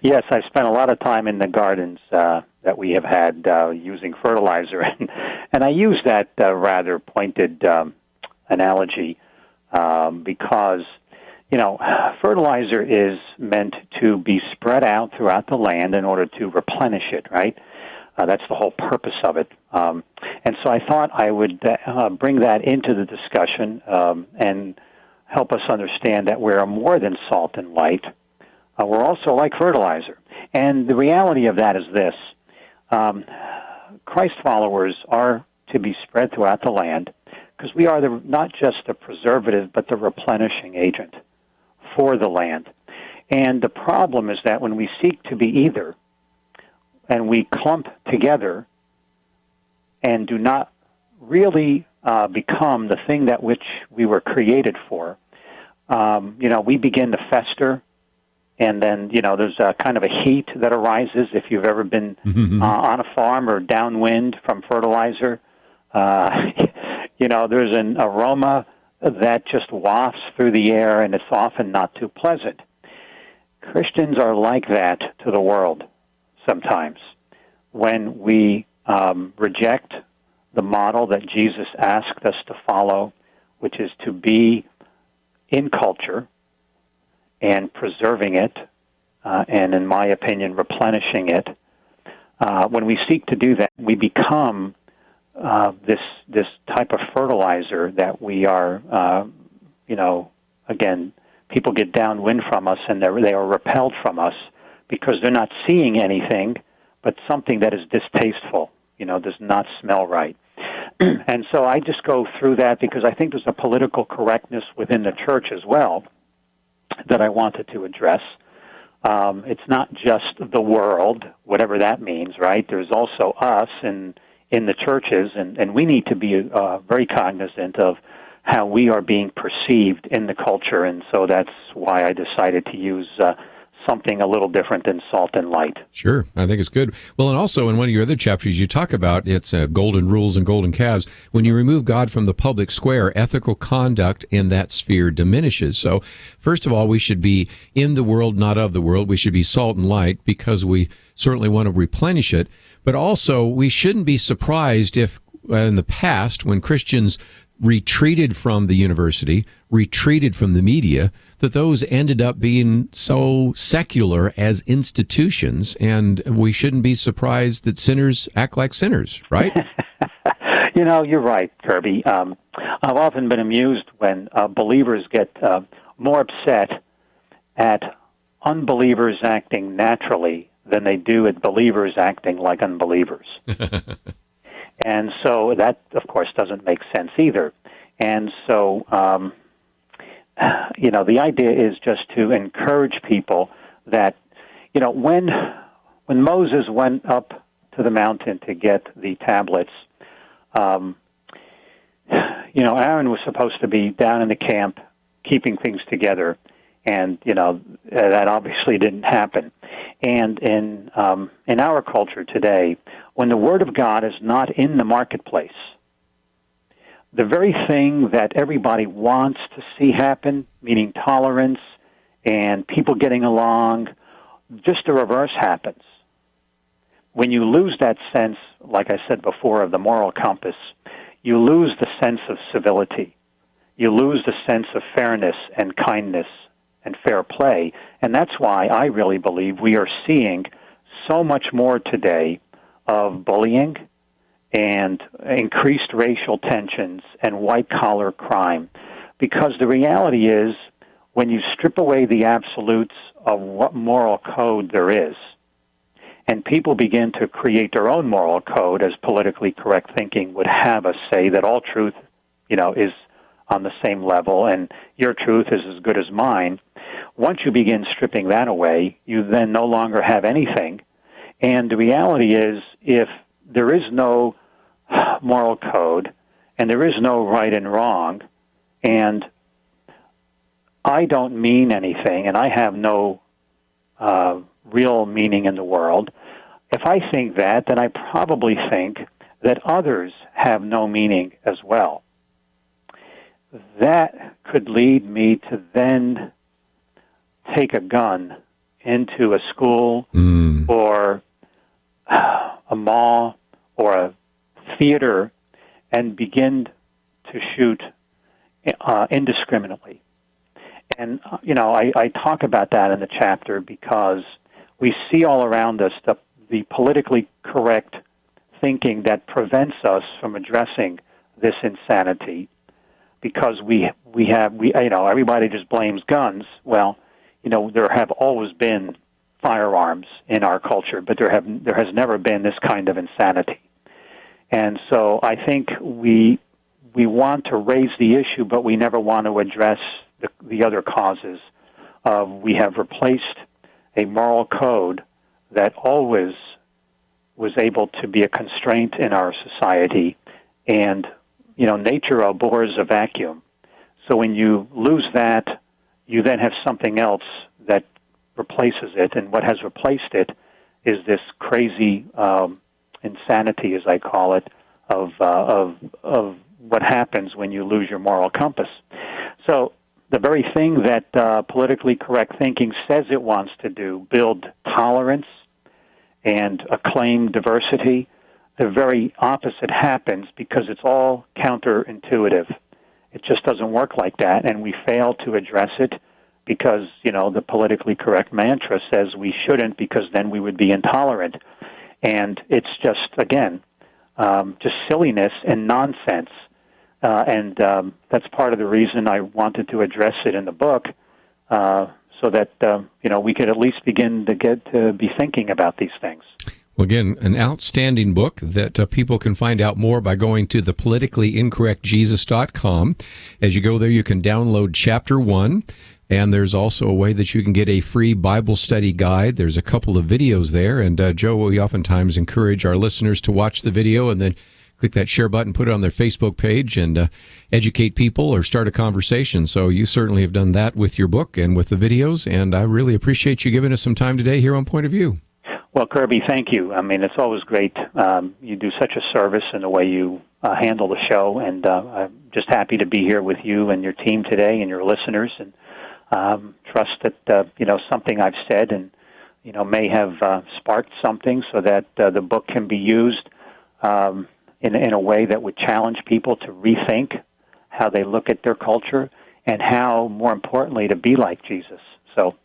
Yes, I spent a lot of time in the gardens that we have had using fertilizer, and I use that rather pointed analogy because, fertilizer is meant to be spread out throughout the land in order to replenish it, right? That's the whole purpose of it. And so I thought I would bring that into the discussion and help us understand that we're more than salt and light. We're also like fertilizer. And the reality of that is this. Christ followers are to be spread throughout the land because we are not just the preservative, but the replenishing agent for the land. And the problem is that when we seek to be either, and we clump together and do not really become the thing that which we were created for, we begin to fester, and then, there's a kind of a heat that arises if you've ever been on a farm or downwind from fertilizer. There's an aroma that just wafts through the air, and it's often not too pleasant. Christians are like that to the world sometimes when we reject the model that Jesus asked us to follow, which is to be in culture and preserving it, and in my opinion, replenishing it. When we seek to do that, we become this type of fertilizer that we are, again, people get downwind from us and they are repelled from us because they're not seeing anything but something that is distasteful, does not smell right. And so I just go through that because I think there's a political correctness within the church as well that I wanted to address. It's not just the world, whatever that means, right? There's also us in the churches, and we need to be very cognizant of how we are being perceived in the culture, and so that's why I decided to use something a little different than salt and light. Sure, I think it's good. Well, and also in one of your other chapters, you talk about it's golden rules and golden calves. When you remove God from the public square, ethical conduct in that sphere diminishes. So, first of all, we should be in the world, not of the world. We should be salt and light because we certainly want to replenish it. But also, we shouldn't be surprised if in the past, when Christians retreated from the university, retreated from the media, that those ended up being so secular as institutions, and we shouldn't be surprised that sinners act like sinners, right? You're right, Kirby. I've often been amused when believers get more upset at unbelievers acting naturally than they do at believers acting like unbelievers. And so that, of course, doesn't make sense either. And so, the idea is just to encourage people that, when Moses went up to the mountain to get the tablets, Aaron was supposed to be down in the camp keeping things together, and, that obviously didn't happen. And in our culture today, when the Word of God is not in the marketplace, the very thing that everybody wants to see happen, meaning tolerance and people getting along, just the reverse happens. When you lose that sense, like I said before, of the moral compass, you lose the sense of civility. You lose the sense of fairness and kindness and fair play. And that's why I really believe we are seeing so much more today of bullying and increased racial tensions and white-collar crime. Because the reality is, when you strip away the absolutes of what moral code there is, and people begin to create their own moral code, as politically correct thinking would have us say that all truth, is on the same level, and your truth is as good as mine. Once you begin stripping that away, you then no longer have anything. And the reality is, if there is no moral code, and there is no right and wrong, and I don't mean anything, and I have no real meaning in the world, if I think that, then I probably think that others have no meaning as well. That could lead me to then take a gun into a school or a mall or a theater and begin to shoot indiscriminately. And, I talk about that in the chapter because we see all around us the politically correct thinking that prevents us from addressing this insanity because everybody just blames guns. Well, there have always been firearms in our culture, but there has never been this kind of insanity. And so I think we want to raise the issue, but we never want to address the other causes. We have replaced a moral code that always was able to be a constraint in our society, and nature abhors a vacuum. So when you lose that, you then have something else that replaces it, and what has replaced it is this crazy insanity, as I call it, of what happens when you lose your moral compass. So the very thing that politically correct thinking says it wants to do, build tolerance and acclaim diversity, the very opposite happens because it's all counterintuitive. It just doesn't work like that, and we fail to address it because, the politically correct mantra says we shouldn't because then we would be intolerant. And it's just, again, just silliness and nonsense. And that's part of the reason I wanted to address it in the book so that, we could at least begin to get to be thinking about these things. Well, again, an outstanding book that people can find out more by going to thepoliticallyincorrectjesus.com. As you go there, you can download Chapter 1, and there's also a way that you can get a free Bible study guide. There's a couple of videos there, and Joe, we oftentimes encourage our listeners to watch the video and then click that share button, put it on their Facebook page, and educate people or start a conversation. So you certainly have done that with your book and with the videos, and I really appreciate you giving us some time today here on Point of View. Well, Kirby, thank you. I mean, it's always great. You do such a service in the way you handle the show, and I'm just happy to be here with you and your team today and your listeners, and trust that, something I've said and, may have sparked something so that the book can be used in a way that would challenge people to rethink how they look at their culture and how, more importantly, to be like Jesus. So,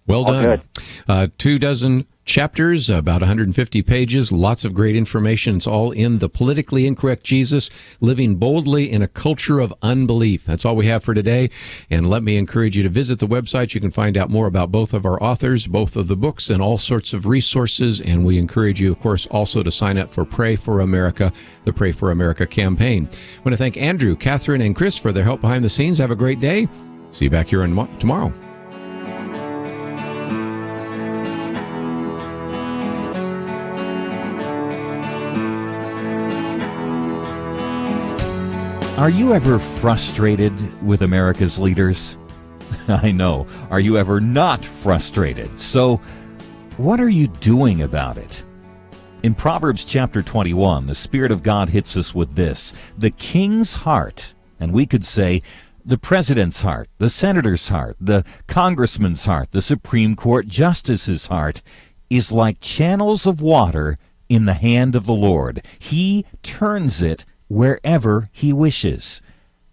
well done. 24 chapters, about 150 pages, lots of great information. It's all in The Politically Incorrect Jesus, Living Boldly in a Culture of Unbelief. That's all we have for today. And let me encourage you to visit the website. You can find out more about both of our authors, both of the books, and all sorts of resources. And we encourage you, of course, also to sign up for Pray for America, the Pray for America campaign. I want to thank Andrew, Catherine, and Chris for their help behind the scenes. Have a great day. See you back here tomorrow. Are you ever frustrated with America's leaders? I know. Are you ever not frustrated? So, what are you doing about it? In Proverbs chapter 21, the Spirit of God hits us with this: the king's heart, and we could say the president's heart, the senator's heart, the congressman's heart, the Supreme Court justice's heart, is like channels of water in the hand of the Lord. He turns it wherever he wishes.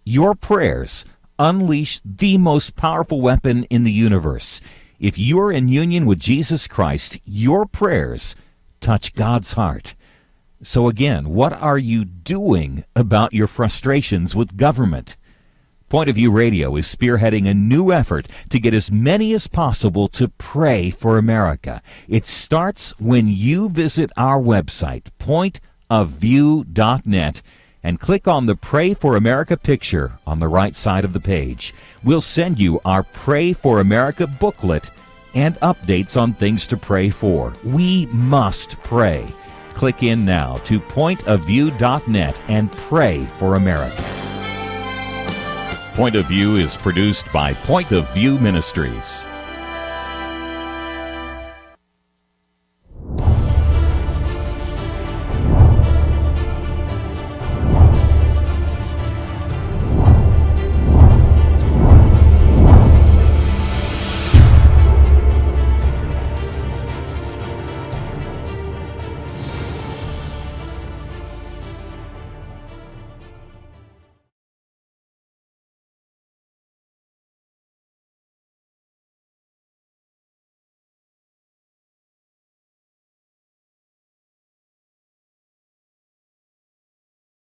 Your prayers unleash the most powerful weapon in the universe. If you're in union with Jesus Christ, your prayers touch God's heart. So again, what are you doing about your frustrations with government? Point of View Radio is spearheading a new effort to get as many as possible to pray for America. It starts when you visit our website, pointofview.net, and click on the Pray for America picture on the right side of the page. We'll send you our Pray for America booklet and updates on things to pray for. We must pray. Click in now to pointofview.net and pray for America. Point of View is produced by Point of View Ministries.